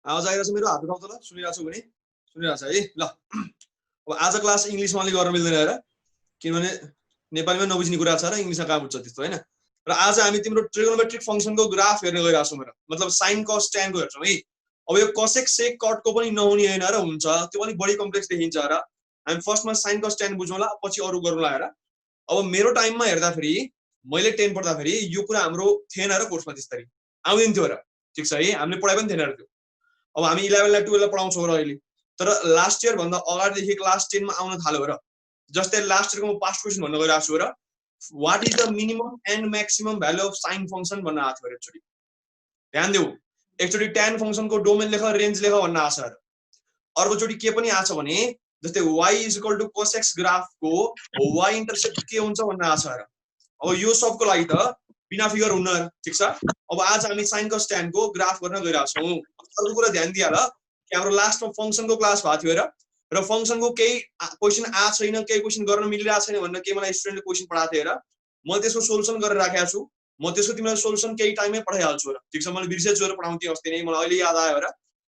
आवाज आइरहेछ मेरो? हात उठाउ त ल, सुनिरहेको छु भने। सुनिरहेछ है ल। अब आज क्लास इङ्ग्लिसमा अलि गर्न मिल्दैन हेर, किनभने नेपालीमा नबुझ्ने कुरा छ र इङ्ग्लिसमा कहाँ बुझ्छ त्यस्तो हैन। र आज हामी तिम्रो ट्रिगोनोमेट्रिक फंक्सनको ग्राफ हेर्न गइरहेको छौँ र, मतलब साइन कस tan को हेर्छौँ है। अब यो cosec sec cot को पनि नहुने हैन र हुन्छ, त्यो अलिक बढी कम्प्लेक्स देखिन्छ र हामी फर्स्टमा साइन कस tan बुझौँला, पछि अरु गरौँला हेर। अब मेरो टाइममा हेर्दाखेरि मैले 10 पढ्दाखेरि यो कुरा हाम्रो थिएन र कोर्समा त्यसरी आउँदैन थियो र, ठीक छ है, हामीले पढाइ पनि थिएन र त्यो। अब हामी 11 लाई 12 लाई पढाउँछौँ र अहिले, तर लास्ट इयर भन्दा अगाडिदेखि क्लास 10 मा आउन थाल्यो र। जस्तै लास्ट इयरको म पास्ट क्वेशन भन्न गइरहेको छु र, what is the minimum and maximum value of sine function भन्न आएको थियो एकचोटी। ध्यान देऊ, एकचोटी tan फंक्शन को डोमेन लेख, रेन्ज लेख भन्न आछ र। अर्कोचोटी के पनि आछ भने जस्तै y = cos x ग्राफ को y इन्टरसेप्ट के हुन्छ भन्न आछ र। अब यो सबको लागि त बिना फिगर हुन्न, ठीक छ। अब आज हामी sin cos tan को ग्राफ गर्न गइरहेको छौँ। अर्को कुरा ध्यान दिया ल कि हाम्रो लास्टमा फंक्शनको क्लास भएको थियो र फंक्शनको केही क्वेशन आ छैन, केही क्वेशन गर्न मिलिरहेको छैन भनेर के मलाई स्टुडेन्टले क्वेशन पढाएको थियो र, म त्यसको सोलुसन गरेर राखेको छु। म त्यसको तिमीलाई सोलुसन केही टाइममै पठाइहाल्छु र, ठीक छ। मैले बिर्सेछु र पढाउँथे अस्ति नै, मलाई अहिले याद आयो र।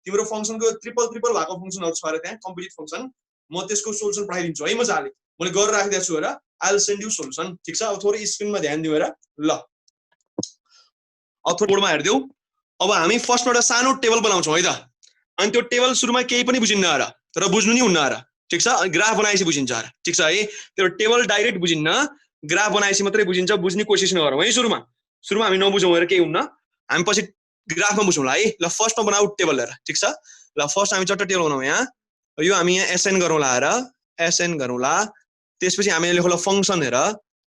तिम्रो फंक्शनको ट्रिपल भएको फंक्शनहरु छ र त्यहाँ कम्प्लिट फंक्शन, म त्यसको सोलुसन पठाइदिन्छु है मजाले। मैले गरेर राखिदिएको छु र, I will send you solution, ठीक छ। अब थोरै स्क्रिनमा ध्यान दिऊ हेर ल। अब थोरै बोर्डमा हेर्दिऊ। अब हामी फर्स्टमा एउटा सानो टेबल बनाउँछौँ है त। अनि त्यो टेबल सुरुमा केही पनि बुझिन्न र, तर बुझ्नु नि हुन्न र, ठीक छ। अनि ग्राफ बनाएपछि बुझिन्छ र, ठीक छ है। त्यो टेबल डाइरेक्ट बुझिन्न, ग्राफ बनाएपछि मात्रै बुझिन्छ। बुझ्ने कोसिस नगरौँ है सुरुमा। सुरुमा हामी नबुझौँ हेर, केही हुन्न। हामी पछि ग्राफमा बुझौँला है ल। फर्स्टमा बनाऊ टेबल हेर, ठीक छ। ल फर्स्ट हामी चट्ट टेबल बनाऊ यहाँ। यो हामी यहाँ एसएन गरौँला हेर, एसएन गरौँला। त्यसपछि हामीले लेखौँला फंक्शन हेर,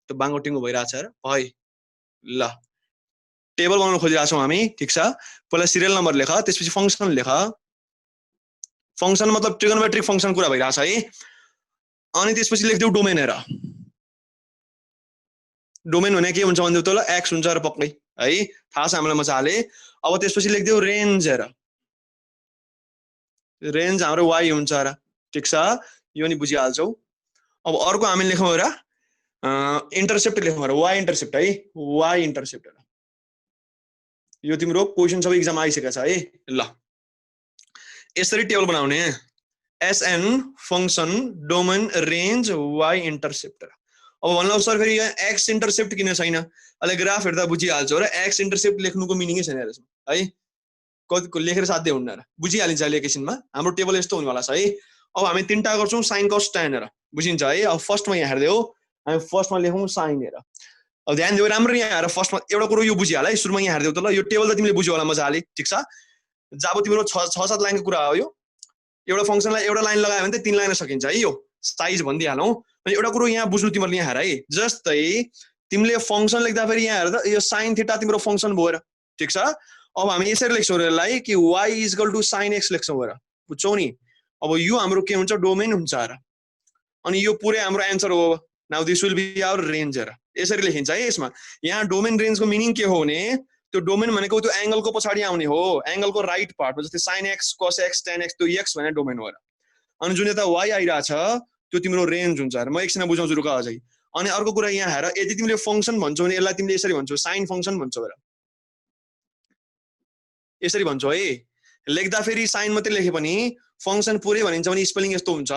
त्यो बाङोटिङो भइरहेछ हेर, भइ ल। टेबल बनाउन खोजिरहेको छौँ हामी, ठीक छ। पहिला सिरियल नम्बर लेख, त्यसपछि फंक्शन लेख। फंक्शन मतलब ट्रिगोनोमेट्रिक फंक्शन कुरा भइरहेछ है। अनि त्यसपछि लेख्दिऊ डोमेन हेर। डोमेन भने के हुन्छ भन्दिऊ त ल, x हुन्छ र पक्कै है, थाहा छ हामीलाई मजाले। अब त्यसपछि लेख्दिऊ रेन्ज हेर। रेन्ज हाम्रो y हुन्छ र, ठीक छ। यो नि बुझिहाल्छौ। अब अर्को हामी लेखौँ हेर, इन्टरसेप्ट लेखौँ हेर, y इन्टरसेप्ट है, y इन्टरसेप्ट हेर। यो तिम्रो क्वेशन सबै एक्जाम आइसकेको छ है ल। यसरी टेबल बनाउने, एसएन function domain range y intercept. अब भन्नु सर फेरि यहाँ x इन्टरसेप्ट किन छैन? अहिले ग्राफ हेर्दा बुझिहाल्छौ र, x इन्टरसेप्ट लेख्नुको मिनिङै छैन यसमा है। कतिको लेखेर साध्य हुन्न र, बुझिहालिन्छ अहिले एकैछिनमा। हाम्रो टेबल यस्तो हुनेवाला छ है। अब हामी तीनटा गर्छौँ साइन कस tan हेर, बुझिन्छ है। अब फर्स्टमा यहाँ हेर्दिऊ, हामी फर्स्टमा लेखौँ साइन हेर। अब ध्यान दिऊ राम्रो, यहाँ हेर फर्स्टमा एउटा कुरो यो बुझिहाल है। सुरुमा यहाँ हेर्दिऊ त ल, यो टेबल त तिमीले बुझ्यौ होला मजाले, ठीक छ। जब तिम्रो 6-7 लाइनको कुरा हो यो, एउटा फंक्शनलाई एउटा लाइन लगायो भने त 3 लाइन सकिन्छ है। यो साइज भनिदिहालौँ। अनि एउटा कुरो यहाँ बुझ्नु तिमीले यहाँ हेर है, जस्तै तिमीले फंक्शन लेख्दा फेरि यहाँ हेर्दा यो sin थीटा तिम्रो फंक्शन भयो र, ठीक छ। अब हामी यसरी लेख्छौँ यसलाई कि y = sin x लेख्छौँ हेर, बुझ्छौ नि। अब यो हाम्रो के हुन्छ, डोमेन हुन्छ हेर। अनि यो पुरै हाम्रो आन्सर हो। Now this will be our range हेर, यसरी लेखिन्छ है यसमा। यहाँ डोमेन रेन्जको मिनिङ के हो भने, त्यो डोमेन भनेको त्यो एंगलको पछाडी आउने हो, एंगलको राइट पार्ट, जस्तै sin x, cos x, tan x, त्यो x भने डोमेन हो। अनि जुन यता y आइरहेछ त्यो तिम्रो रेन्ज हुन्छ। म एकछिन बुझाउँछु रुक अझै। अनि अर्को कुरा यहाँ हेर, यदि तिमीले फंक्शन भन्छौ भने यसलाई तिमीले यसरी भन्छौ, साइन फंक्शन भन्छौ हेर, यसरी भन्छौ है। लेख्दा फेरि साइन मात्रै लेखे पनि फंक्शन पुरै भनिन्छ भने स्पेलिङ यस्तो हुन्छ,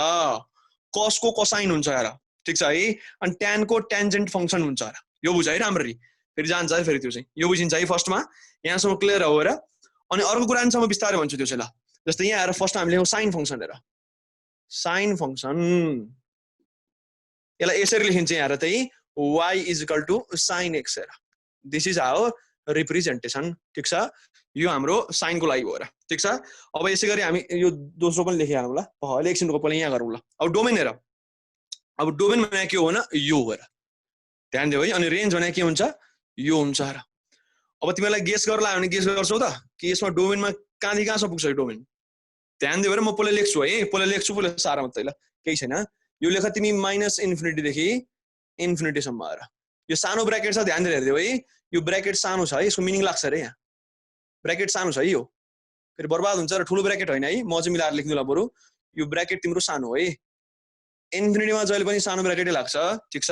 cos को कोसाइन हुन्छ हेर, ठीक छ है। अनि tan को टेन्जेन्ट फंक्शन हुन्छ हेर। यो बुझ है राम्ररी, फेरि जान्छ है फेरि त्यो चाहिँ, यो बुझिन्छ है फर्स्टमा। यहाँसम्म क्लियर हो हेर। अनि अर्को कुरा आन्सरमा बिस्तारै भन्छु त्यो चाहिँ ल। जस्तै यहाँ हेर फर्स्ट हामीले लेखौँ साइन फंक्शन हेर, साइन फंक्शन यसलाई यसरी लेखिन्छ यहाँ हेर त, y = sin x हेर। दिस इज आवर रिप्रेजेन्टेसन, ठीक छ। यो हाम्रो साइन को लागि हो र, ठीक छ। अब यसै गरी हामी यो दोस्रो पनि लेखिहालौँ ल। अहिले एकछिनको पहिला यहाँ गरौँ ल। अब डोमेन हेर, अब डोमेन भने के हो भने यो हेर, ध्यान दिऊ है। अनि रेन्ज भने के हुन्छ, यो हुन्छ हेर। अब तिमीलाई गेस गर्न लाग्यो भने गेस गर्छौ त कि यसमा डोमेनमा कहाँदेखि कहाँसम्म पुग्छ यो डोमेन। ध्यान दिऊ हेर, म पहिला लेख्छु है, पहिला लेख्छु पहिला सारा मात्रै ल, केही छैन। यो लेख तिमी -इन्फिनिटी देखि इन्फिनिटी सम्म हेर। यो सानो ब्र्याकेट छ, ध्यान दिएर हेर्दिऊ है। यो ब्र्याकेट सानो छ है, यसको मिनिङ लाग्छ रे। यहाँ ब्र्याकेट सानो छ है, यो फेरि बर्बाद हुन्छ र। ठुलो ब्र्याकेट होइन है, म चाहिँ मिलाएर लेख्दिउँला बरु। यो ब्र्याकेट तिम्रो सानो है, इन्फिनिटीमा जहिले पनि सानो ब्र्याकेटै लाग्छ, ठीक छ।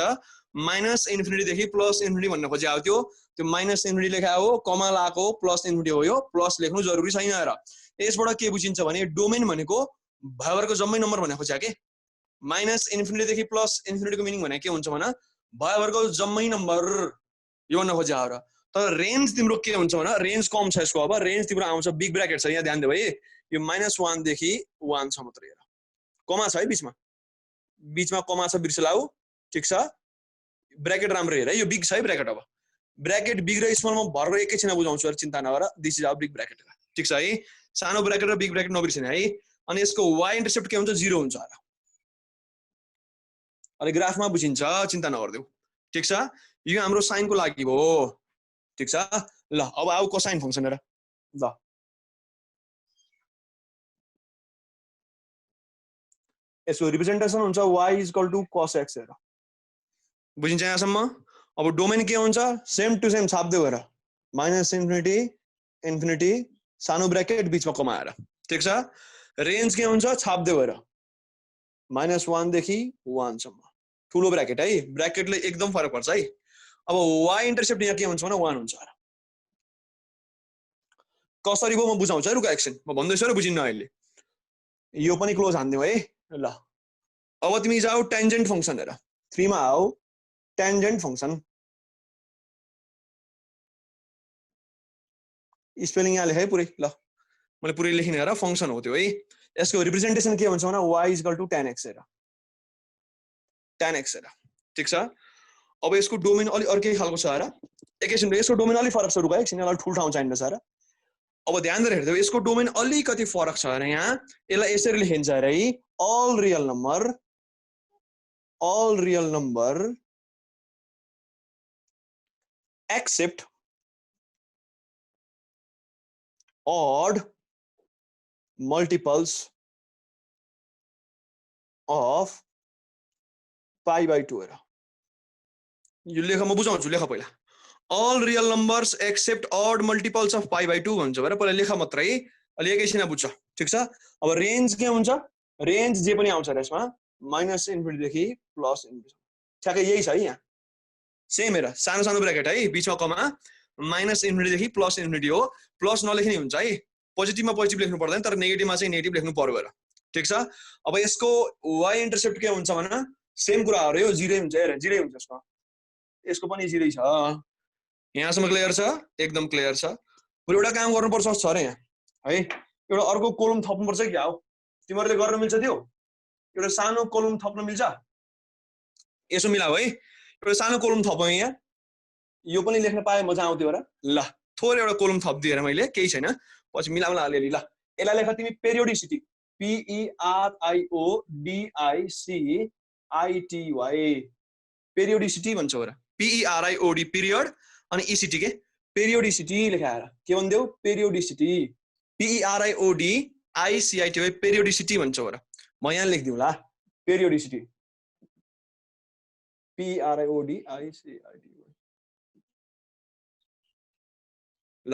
माइनस इन्फिनिटी देखि प्लस इन्फिनिटी भन्न खोजेको थियो त्यो माइनस इन्फिनिटी लेखा हो कमा लाको प्लस इन्फिनिटी हो यो प्लस लेख्नु जरुरी छैन र यसबाट के बुझिन्छ भने डोमेन भनेको भयवरको जम्मै नम्बर भन्ने खोजेको के माइनस इन्फिनिटी देखि प्लस इन्फिनिटी को मिनिङ भने के हुन्छ भने भयवरको जम्मै नम्बर यो भन्न खोजेको र तर रेन्ज तिम्रो के हुन्छ भने रेन्ज कम छ यसको अब रेन्ज तिम्रो आउँछ बिग ब्र्याकेट छ यहाँ ध्यान देऊ है यो -1 देखि 1 छ मात्र हेर कमा छ है बीचमा कमा छ बिर्सलाउ ठीक छ ब्र्याकेट राम्रो हेर है यो बिग छ है ब्र्याकेट अब ब्र्याकेट बिग र स्मलमा भरेर एकैछिनमा बुझाउँछु अरु चिन्ता नगर this is our big bracket ठीक छ है सानो ब्र्याकेट र बिग ब्र्याकेट नबिर्सिने है अनि यसको y इन्टरसेप्ट के हुन्छ 0 हुन्छ र अनि ग्राफमा बुझिन्छ चिन्ता नगर्देऊ ठीक छ यो हाम्रो साइन को लागि हो ठीक छ ल अब आउ कोसाइन फंक्सन हेर ल यसको रिप्रेजेन्टेसन हुन्छ y cos x हेर बुझिन्छ यहाँसम्म अब डोमेन के हुन्छ सेम टु सेम छाप्दै हेर माइनस इन्फिनिटी इन्फिनिटी सानो ब्र्याकेट बीचमा कमा आएर ठीक छ रेन्ज के हुन्छ छाप्दै हेर -1 देखि 1 सम्म ठुलो ब्र्याकेट है ब्र्याकेटले एकदम फरक पर्छ है अब y इन्टरसेप्ट यहाँ के हुन्छ भने 1 हुन्छ र कसरी भो म बुझाउँछु है रुका एकछिन म भन्दैछु र बुझिन्न अहिले यो पनि क्लोज हान्दियौ है ल अब तिमी जाऊ टेन्जेन्ट फंक्सन हेर 3 मा आऊ टेन्जेन्ट फंक्सन स्पेलिङ यहाँ लेखे पुरै ल मैले पुरै लेखिने हेर फंक्सन हो त्यो है यसको रिप्रेजेन्टेसन के हुन्छ भने y tan x हेर tan x हेर ठीक छ अब यसको डोमेन अलि अर्कै खालको छ हेर एकैछिन यसको डोमेन अलि फरक छ रुका एकछिन अलि ठुल ठाउँ चाहिन्छ हेर अब ध्यान दिएर हेर्दै यसको डोमेन अलिकति फरक छ हेर यहाँ यसलाई यसरी लेखिन्छ हेर है all real number except odd multiples of pi/2 हेर यो लेख म बुझाउँछु लेख पहिला all real numbers except odd multiples of pi/2 भन्छ भएर पहिला लेख मात्रै अलि एकैछिन बुझ्छ ठीक छ अब रेन्ज के हुन्छ रेन्ज जे पनि आउँछ र यसमा माइनस इन्फिनिटी देखि प्लस इन्फिनिटी ठ्याक्कै यही छ है यहाँ सेम हेर सानो सानो ब्र्याकेट है बीचमा कमा माइनस इन्फिनिटी देखि प्लस इन्फिनिटी हो प्लस नलेख्ने हुन्छ है पोजिटिभमा पोजिटिभ लेख्नु पर्दैन तर नेगेटिभमा चाहिँ नेगेटिभ लेख्नु पर्यो हेर ठीक छ अब यसको y इन्टरसेप्ट के हुन्छ भने सेम कुरा हो र यो 0 हुन्छ हेर 0 हुन्छ यसको पनि 0 छ यहाँसम्म क्लियर छ एकदम क्लियर छ बरु एउटा काम गर्नुपर्छ छ र यहाँ है एउटा अर्को कोलम थप्नुपर्छ कि आऊ तिमीहरुले गर्न मिल्छ त्यो एउटा सानो कोलम थप्न मिल्छ यसो मिलाऊ है एउटा सानो कोलम थपौ यहाँ यो पनि लेख्न पाए मजा आउँथ्यो र ल थोरै एउटा कोलम थप्दिएर मैले केही छैन पछि मिलाउला अलिअलि ल यसलाई लेख तिमी पेरियोडिसिटी PERIODICITY पेरियोडिसिटी भन्छौ र PERIOD पिरियड अनि ECT के पेरियोडिसिटी लेखाएर के भन्देऊ पेरियोडिसिटी PERIODICITY पेरियोडिसिटी भन्छौ र म यहाँ लेख्दिउँला पेरियोडिसिटी PERIODICITY ल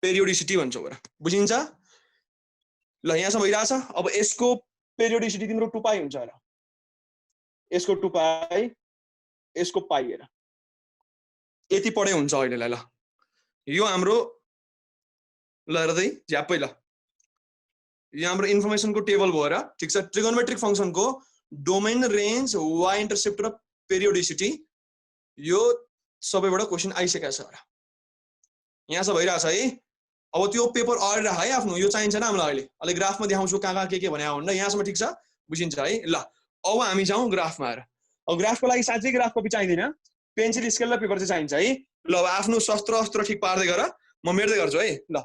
पेरियोडिसिटी भन्छौ र बुझिन्छ ल यहाँसम्म भइरहेछ अब यसको पेरियोडिसिटी तिम्रो 2 पाई हुन्छ र यसको 2 पाई यसको पाई हेर यति पढे हुन्छ अहिलेलाई ल यो हाम्रो ल हेर्दै झ्याप्पै ल यो हाम्रो इन्फर्मेसनको टेबल भयो र ठीक छ ट्रिगोनोमेट्रिक फंक्सनको डोमेन रेन्ज y इन्टरसेप्ट र पेरियोडिसिटी यो सबैबाट क्वेशन आइसकेको छ र यहाँसम्म भइरहेछ है अब त्यो पेपर अगाडि राख है आफ्नो यो चाहिन्छ न हामीलाई अहिले ग्राफमा देखाउँछु कहाँ के भने भन्दा यहाँसम्म ठीक छ बुझिन्छ है ल अब हामी जाउँ ग्राफमा हेर अब ग्राफको लागि साँच्चै ग्राफ कपी चाहिँदैन पेन्सिल स्केल र पेपर चाहिँ चाहिन्छ है ल अब आफ्नो शस्त्र अस्त्र ठिक पार्दै गर म मेट्दै गर्छु है ल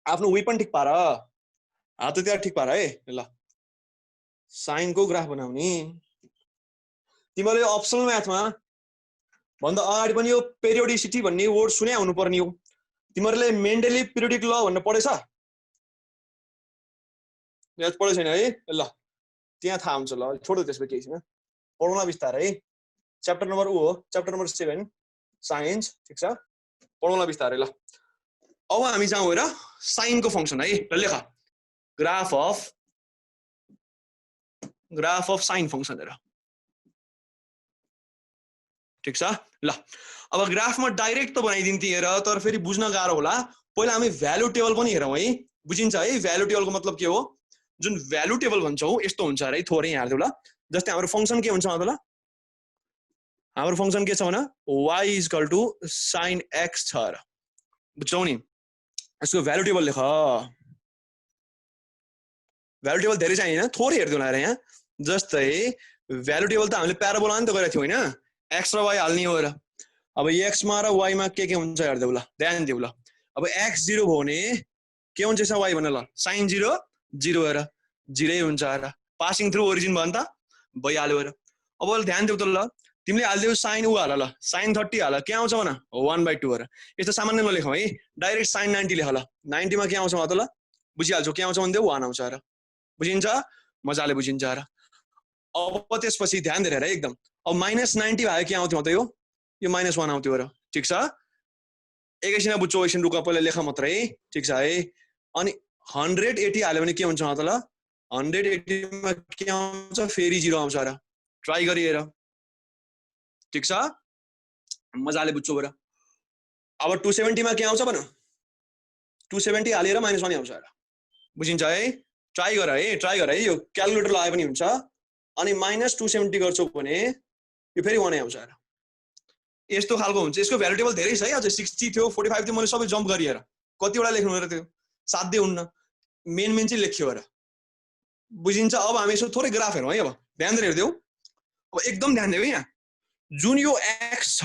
आफ्नो वेपन ठिक पार हातहतियार ठिक पार है ल साइनको ग्राफ बनाउने तिमीले अप्सनल म्याथमा भन्दा अगाडि पनि यो पेरियोडिसिटी भन्ने वर्ड सुने हुनु पर्ने हो तिमीहरुले मेन्डेली पिरियोडिक ल भन्ने पढेछ याद पढे छैन है ल त्यहाँ थाहा हुन्छ ल छोड्दै त्यसपछि केही छैन पढौँला बिस्तारै है च्याप्टर नम्बर हो च्याप्टर नम्बर 7 साइन्स ठीक छ पढौँला बिस्तारै ल अब हामी जाउँ हेर साइनको फंक्सन है ल लेख ग्राफ अफ साइन फंक्सन हेर ठीक छ ल अब ग्राफमा डाइरेक्ट त बनाइदिन्थे हेर तर फेरि बुझ्न गाह्रो होला पहिला हामी भ्यालु टेबल पनि हेरौँ है बुझिन्छ है भ्यालु टेबलको मतलब के हो जुन भ्यालु टेबल भन्छौँ यस्तो हुन्छ अरे थोरै यहाँ हेर्दिउ ल जस्तै हाम्रो फंक्सन के हुन्छ मतलब हाम्रो फंक्सन के छ भने y = sin x छ र बुझ्छौ नि यसको भ्यालु टेबल लेख भ्यालु टेबल धेरै चाहिँ हैन थोरै हेर्दिउ ल यहाँ जस्तै भ्यालु टेबल त हामीले प्याराबोला नि त गरेको थियौ हैन x र y हाल्ने हो र अब x मा र y मा के हुन्छ हेर्दिउ ल ध्यान दिउ ल अब x 0 भयो भने के हुन्छ यसमा y भन ल sin 0 0 हेर 0 हुन्छ र पासिङ थ्रु ओरिजिन भयो नि त भइहाल्यो र अब ध्यान दिउ त ल तिमीले हाल्दियौ sin उ हाल ल sin 30 हाल के आउँछ भन 1/2 हेर यस्तो सामान्य नलेखौ है डाइरेक्ट sin 90 लेख ल 90 मा के आउँछ त ल बुझिहाल्छौ के आउँछ भन्दियौ 1 आउँछ र बुझिन्छ मजाले बुझिन्छ र अब त्यसपछि ध्यान दिएर हेर एकदम अब -90 भयो के आउँथ्यो त यो -1 आउँथ्यो र ठीक छ एकैछिन बुझ्छौ एकछिन रुक पहिला लेख मात्रै ठीक छ है अनि 180 हाल्यो भने के हुन्छ त ल 180 मा के आउँछ फेरि 0 आउँछ र ट्राई गरी हेर ठीक छ मजाले बुझ्छौ र अब 270 मा के आउँछ भन 270 हालेर -1 आउँछ र बुझिन्छ है ट्राई गर है यो क्याल्कुलेटर लगाए पनि हुन्छ अनि -270 गर्छौ भने यो फेरि 1 आउँछ र यस्तो खालको हुन्छ यसको भ्यालु टेबल धेरै छ है अझै 60 थियो 45 थियो मैले सबै जम्प गरिएर कतिवटा लेख्नु र त्यो साध्य हुन्न मेन चाहिँ लेख्यो र बुझिन्छ अब हामी यसो थोरै ग्राफ हेरौँ है अब ध्यान दिएर हेर्दियौ अब एकदम ध्यान दियौ यहाँ जुन यो x छ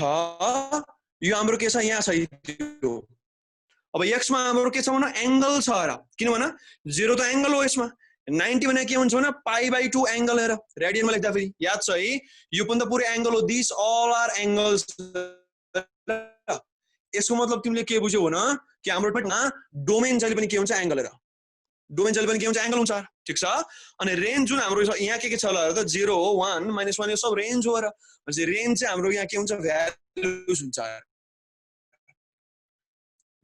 यो हाम्रो के छ यहाँ छ यो अब x मा हाम्रो के छ भने एंगल छ र किन भन 0 त एंगल हो यसमा 90 भने के हुन्छ भने π/2 एंगल हेर रेडियनमा लेख्दा फेरि याद छ है यो पनि त पुरै एंगल हो दिस अल आर एंगल्स यसको मतलब तिमीले के बुझ्यौ भन कि हाम्रो पटना डोमेन जहिले पनि के हुन्छ एंगल हेर डोमेन जहिले पनि के हुन्छ एंगल हुन्छ ठीक छ अनि रेन्ज जुन हाम्रो यहाँ के छ ल त 0 1 -1 यो सब रेन्ज हो र भनेपछि रेन्ज चाहिँ हाम्रो यहाँ के हुन्छ भ्यालुज हुन्छ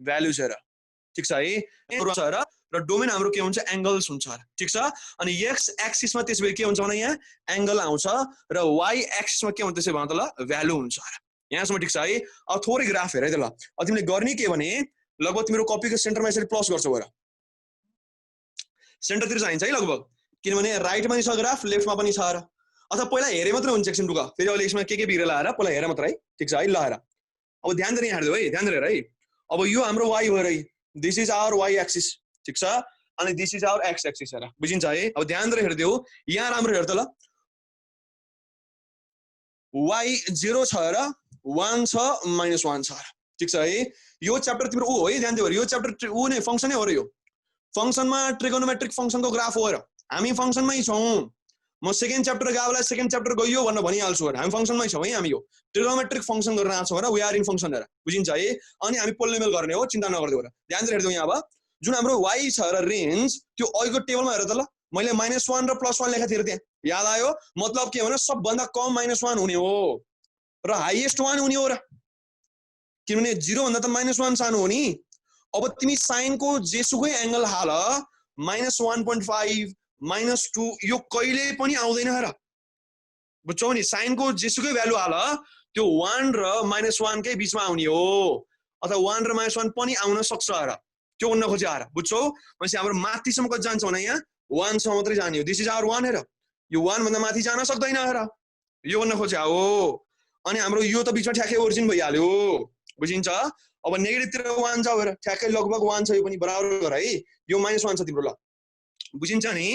भ्यालुज हेर ठीक छ है र डोमेन हाम्रो के हुन्छ एंगल्स हुन्छ ठीक छ अनि x एक्सिस मा त्यसबेला के हुन्छ भने यहाँ एंगल आउँछ र y एक्सिस मा के हुन्छ त्यसै भने त ल भ्यालु हुन्छ यहाँसम्म ठीक छ है अब थोरै ग्राफ हेर है त ल अब तिमीले गर्ने के भने लगभग तिम्रो कपीको सेन्टरमा यसरी प्लस गर्छौ हेर सेन्टरतिर चाहिन्छ है लगभग किनभने राइटमा पनि छ ग्राफ लेफ्टमा पनि छ र अथवा पहिला हेरे मात्रै हुन्छ एकछिन रुक फेरि अहिले यसमा के बिग्रेला हेर पहिला हेर मात्रै ठीक छ है ल हेर अब ध्यान दिएर यहाँ हेर्दियौ है ध्यान दिएर है अब यो हाम्रो y हो र this is our y axis ठीक छ अनि this is our x axis हेर बुझिन्छ है अब ध्यान दिएर हेर्दियौ यहाँ राम्रो हेर त ल y 0 छ र 1 छ -1 छ ठीक छ है यो च्याप्टर तिम्रो उ हो है ध्यान दियो यो च्याप्टर उ नै फंक्सन नै हो र यो फंक्सनमा ट्रिगोनोमेट्रिक फंक्सनको ग्राफ हो र हामी फंक्सनमै छौं म सेकेन्ड च्याप्टर गावला सेकेन्ड च्याप्टर गयो भनेर भनिहाल्छु र हामी फंक्सनमै छौं है हामी यो ट्रिगोनोमेट्रिक फंक्सन गर्न आछौं र वी आर इन फंक्सन हेर बुझिन्छ है अनि हामी पोलिनोमियल गर्ने हो चिन्ता नगर्दिउ र ध्यान दिएर हेर्दियौ यहाँ अब जुन हाम्रो y छ र रेन्ज त्यो अहिलेको टेबलमा हेर त ल मैले -1 र +1 लेखेको थिएँ त्यहाँ याद आयो मतलब के भने सबभन्दा कम -1 हुने हो र हाईएस्ट 1 हुने हो र किनभने 0 भन्दा त -1 सानो हो नि अब तिमी sin को जेसुकै एंगल हाल -1.5 -2 यो कहिले पनि आउँदैन र बुझ्छौ नि sin को जेसुकै भ्यालु हाल त्यो 1 र -1 कै बीचमा आउने हो अथवा 1 र -1 पनि आउन सक्छ र त्यो भन्न खोजे आएर बुझ्छौ भनेपछि हाम्रो माथिसम्म कति जान्छ भने यहाँ 1 सम्म मात्रै जाने हो दिस इज आवर 1 हेर यो 1 भन्दा माथि जान सक्दैन हेर यो भन्न खोजे हो अनि हाम्रो यो त बीचमा ठ्याक्कै ओरिजिन भइहाल्यो बुझिन्छ अब नेगेटिभ तिर 1 जाऊ हेर ठ्याक्कै लगभग 1 छ यो पनि बराबर गर है यो -1 छ तिम्रो ल बुझिन्छ नि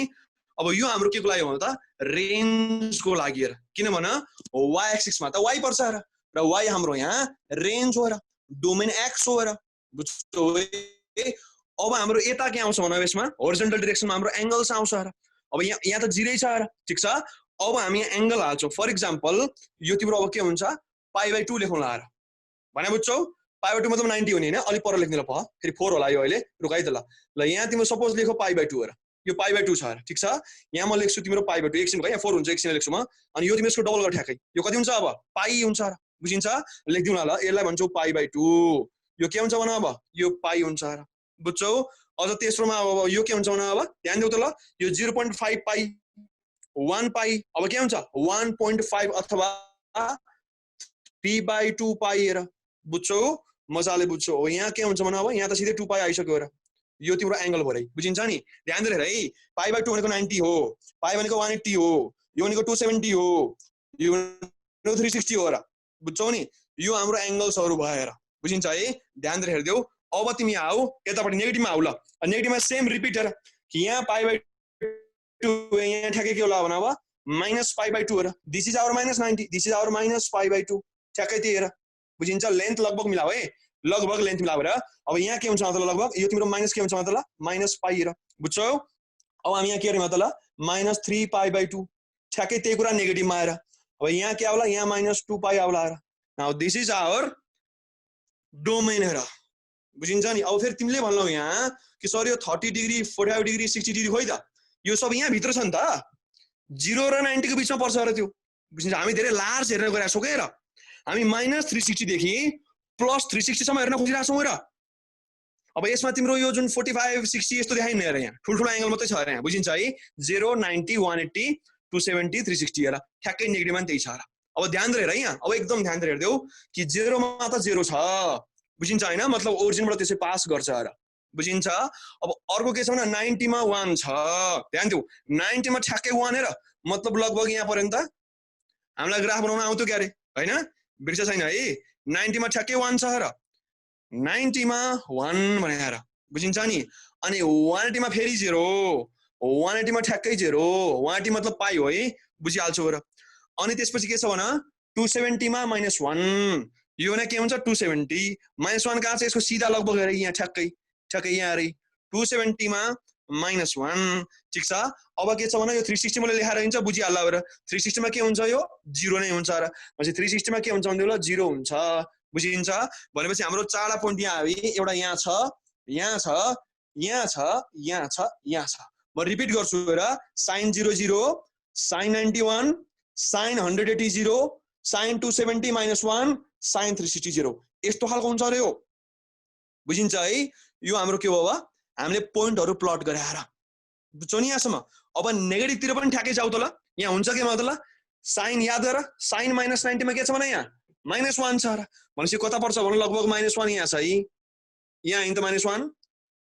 अब यो हाम्रो के को लागि हो त रेन्ज को लागि हेर किन भन y एक्सिस मा त y पर्छ हेर र y हाम्रो यहाँ रेन्ज हो र डोमेन x हो हेर बुझ्छौ अब हाम्रो यता के आउँछ भने यसमा होरिजोन्टल डाइरेक्सनमा हाम्रो एंगल्स आउँछ हेर अब यहाँ त 0 छ हेर ठीक छ अब हामी एंगल हाल्छौं फर एक्जाम्पल यो तिम्रो अब के हुन्छ π/2 लेखौँला हेर भने बुझ्छौ π/2 मतलब 90 हुने हैन अलि पर लेख्ने ल प फेरि 4 होला यो अहिले रुकाइ त ल यहाँ तिम्रो सपोज लेखौ π/2 हेर यो π/2 छ हेर ठीक छ यहाँ म लेख्छु तिम्रो π/2 एकछिन भयो यहाँ 4 हुन्छ एकछिन लेख्छु म अनि यो तिम्रो यसको डबल गर ठ्याक्कै यो कति हुन्छ अब पाइ हुन्छ र बुझिन्छ लेख्दिउ न ल यसलाई भन्छौ π/2 यो के हुन्छ भने अब यो पाइ हुन्छ र बुझ्छौ अझ तेस्रोमा अब यो के हुन्छ भने अब ध्यान दिउ त ल यो 0.5 पाइ 1 पाइ अब के हुन्छ 1.5 अथवा p/2 पाई हेर बुझ्छौ मजाले बुझ्छौ हो यहाँ के हुन्छ भने अब यहाँ त सिधै 2 पाई आइसक्यो र यो तिम्रो एंगल भयो है बुझिन्छ नि ध्यान दिएर है पाई/2 भनेको 90 हो पाई भनेको 180 हो यो भनेको 270 हो यो भनेको 360 हो र बुझ्छौ नि यो हाम्रो एंगल्सहरु भयो र बुझिन्छ है ध्यान दिएर हेर्देऊ अब तिमी आऊ यतापटि नेगेटिभमा आऊ ल नेगेटिभमा सेम रिपिट हेर कि यहाँ पाई/2 यहाँ ठ्याक्कै के होला भने अब -पाई/2 हेर this is our -90 this is our -पाई/2 ठ्याक्कै त्यही हेर बुझिन्छ लेन्थ लगभग मिलाऊ है लगभग लेन्थ मिलाऊ र अब यहाँ के हुन्छ मतलब लगभग यो तिम्रो माइनस के हुन्छ मतलब -पाई हेर बुझ्छौ अब हामी यहाँ के गर्ने मतलब -3 पाई/2 ठ्याक्कै त्यही कुरा नेगेटिभमा आएर अब यहाँ के आउला यहाँ -2 पाई आउला र now this is our domain हेर बुझिन्छ नि अब फेरि तिमीले भन्लौ यहाँ कि सर यो 30 डिग्री 45 डिग्री 60 डिग्री खोइ त यो सब यहाँ भित्र छ नि त 0 र 90 को बिचमा पर्छ र त्यो बुझिन्छ हामी धेरै लार्ज हेरेर गइरहेको छौँ के र हामी -360 देखि +360 सम्म हेर्न खोजिरहेको छौँ र अब यसमा तिम्रो यो जुन 45 60 यस्तो देखाइन हेर यहाँ ठुलठुलो एंगल मात्रै छ यहाँ बुझिन्छ है 0 90 180 270 360 हेर ठ्याक्कै नेगेटिभमा त्यही छ र अब ध्यान दिएर है यहाँ अब एकदम ध्यान दिएर हेर्देऊ कि 0 मा त 0 छ बुझिन्छ हैन मतलब ओरिजिनबाट त्यसै पास गर्छ र बुझिन्छ अब अर्को के छ भने 90 मा 1 छ ध्यान दिऊ 90 मा ठ्याक्कै 1 हेर मतलब लगभग यहाँ पर्यन्त हामीलाई ग्राफ बनाउन आउँथ्यो के रे हैन बिर्स छैन है 90 मा ठ्याक्कै 1 छ र 90 मा 1 भनेर बुझिन्छ नि अनि 180 मा फेरि 0 180 मा ठ्याक्कै 0 180 मतलब पाई हो है बुझिहाल्छौ र अनि त्यसपछि के छ भने 270 मा -1 यो भने के हुन्छ 270 -1 कहाँ छ यसको सिधा लगभग हेर यहाँ ठ्याक्कै ठ्याक्कै यहाँ रे 270 मा -1 ठीक छ अब के छ भने यो 360 मैले लेखाएर हुन्छ बुझिहाल्ला र 360 मा के हुन्छ यो 0 नै हुन्छ र पछि 360 मा के हुन्छ भन्दिला 0 हुन्छ बुझिन्छ भनेपछि हाम्रो चारवटा पोइन्ट यहाँ आयो एउटा यहाँ छ यहाँ छ यहाँ छ यहाँ छ यहाँ छ म रिपिट गर्छु र sin 00 sin 91 sin 180 sin 270 -1 sin 360 0 यस्तो खालको हुन्छ रे यो बुझिन्छ है यो हाम्रो के हो अब हामीले पोइन्टहरु प्लट गराएर बुझ्छौ नि यहाँसम्म अब नेगेटिभ तिर पनि ठ्याक्कै जाऊ त ल यहाँ हुन्छ के मतलब sin याद गर sin -90 मा के छ भने यहाँ -1 छ र भनेपछि कता पर्छ भने लगभग -1 यहाँ छ है यहाँ हिँड्छ -1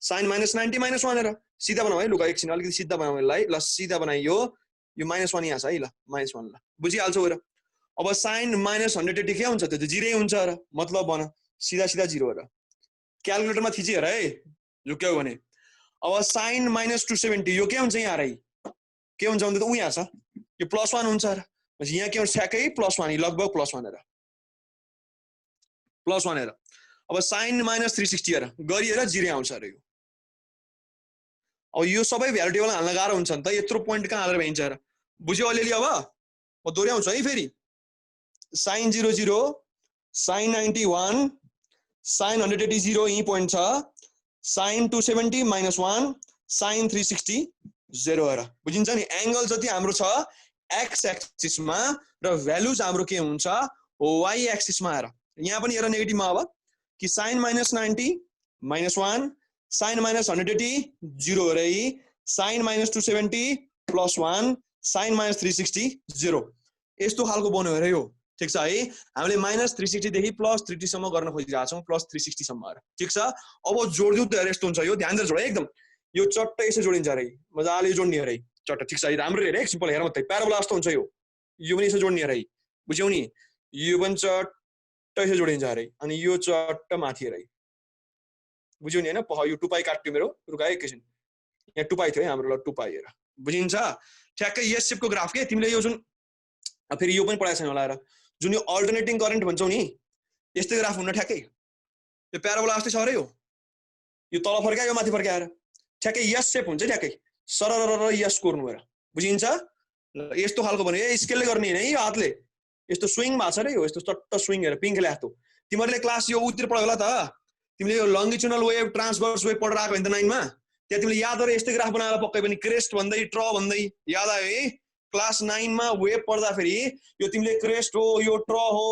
sin -90 -1 हेर सिधा बनाऊ है लुका एकछिन अलिकति सिधा बनाऊ यसलाई ल सिधा बनाइयो यो -1 यहाँ छ है ल -1 ल बुझिहाल्छौ र अब sin -180 के हुन्छ त्यो त 0 हुन्छ र मतलब भन सिधा सिधा 0 र क्याल्कुलेटरमा थिचि हेर है झुक्क्याउ भने अब sin -270 यो के हुन्छ यहाँ रे के हुन्छ भने त उ यहाँ छ यो +1 हुन्छ र पछि यहाँ के हुन्छ ठ्याक्कै +1 लगभग +1 हेर +1 हेर अब sin -360 हेर गरिएर 0 आउँछ र यो अब यो सबै भ्यालु टेबल हाल्न गाह्रो हुन्छ नि त यत्रो पोइन्ट कहाँ हालेर भइन्छ र बुझ्यौ अलिअलि अब म दोहोर्याउँछु है फेरि sin 00 sin 91 sin 180 0 यही पोइन्ट छ sin 270 -1 sin 360 0 हेर बुझिन्छ नि एंगल जति हाम्रो छ x एक्सिस मा र भ्यालुज हाम्रो के हुन्छ y एक्सिस मा हेर यहाँ पनि हेर नेगेटिभ मा अब कि sin -90 -1 sin -180 0 रे sin -270 +1 sin -360 0 यस्तो खालको बन्यो हेर यो ठीक छ है हामीले -360 देखि +360 सम्म गर्न खोजिरहेका छौं +360 सम्म ठीक छ अब जोड्दिउ त यस्तो हुन्छ यो ध्यान दिएर जोड एकदम यो चट्टै यसो जोडिन्छ रे मजाले जोड्ने रे चट्ट ठीक छ राम्रो हेर एक सिम्पल हेर मात्रै प्याराबोला जस्तो हुन्छ यो पनि यसो जोड्ने रे बुझ्यौ नि यो पनि चट्ट यसो जोडिन्छ रे अनि यो चट्ट माथि रे बुझ्यौ नि हैन यो 2 पाई काट्यो मेरो रुका एकैछिन यहाँ 2 पाई थियो है हाम्रो ल 2 पाई हेर बुझिन्छ ठ्याक्कै यस शेपको ग्राफ के तिमीले यो जुन फेरि यो पनि पढाएको छैन होला हेर जुन यो अल्टरनेटिङ करेन्ट भन्छौ नि यस्तै ग्राफ हुन ठ्याक्कै यो प्याराबोला जस्तै छ रे यो तल फर्कायो यो माथि फर्काएर ठ्याक्कै यस शेप हुन्छ ठ्याक्कै सरर यस कोर्नु हेर बुझिन्छ यस्तो खालको भने स्केलले गर्ने हैन यो हातले यस्तो स्विङ भएको छ रे यो यस्तो चट्ट स्विङ हेर पिङ्क ल्यास्तो तिमीहरुले क्लास यो उतिर पढ्यो होला त तिमीले यो लंगिट्युडनल वेभ ट्रान्सभर्स वेभ पढेर आएको हैन त 9 मा त्यहाँ तिमीले याद गरे यस्तै ग्राफ बनाएर पक्कै पनि क्रेस्ट भन्दै ट्र भन्दै याद आयो है क्लास 9 मा वेभ पढ्दा फेरि यो तिमीले क्रेस्ट हो यो ट्र हो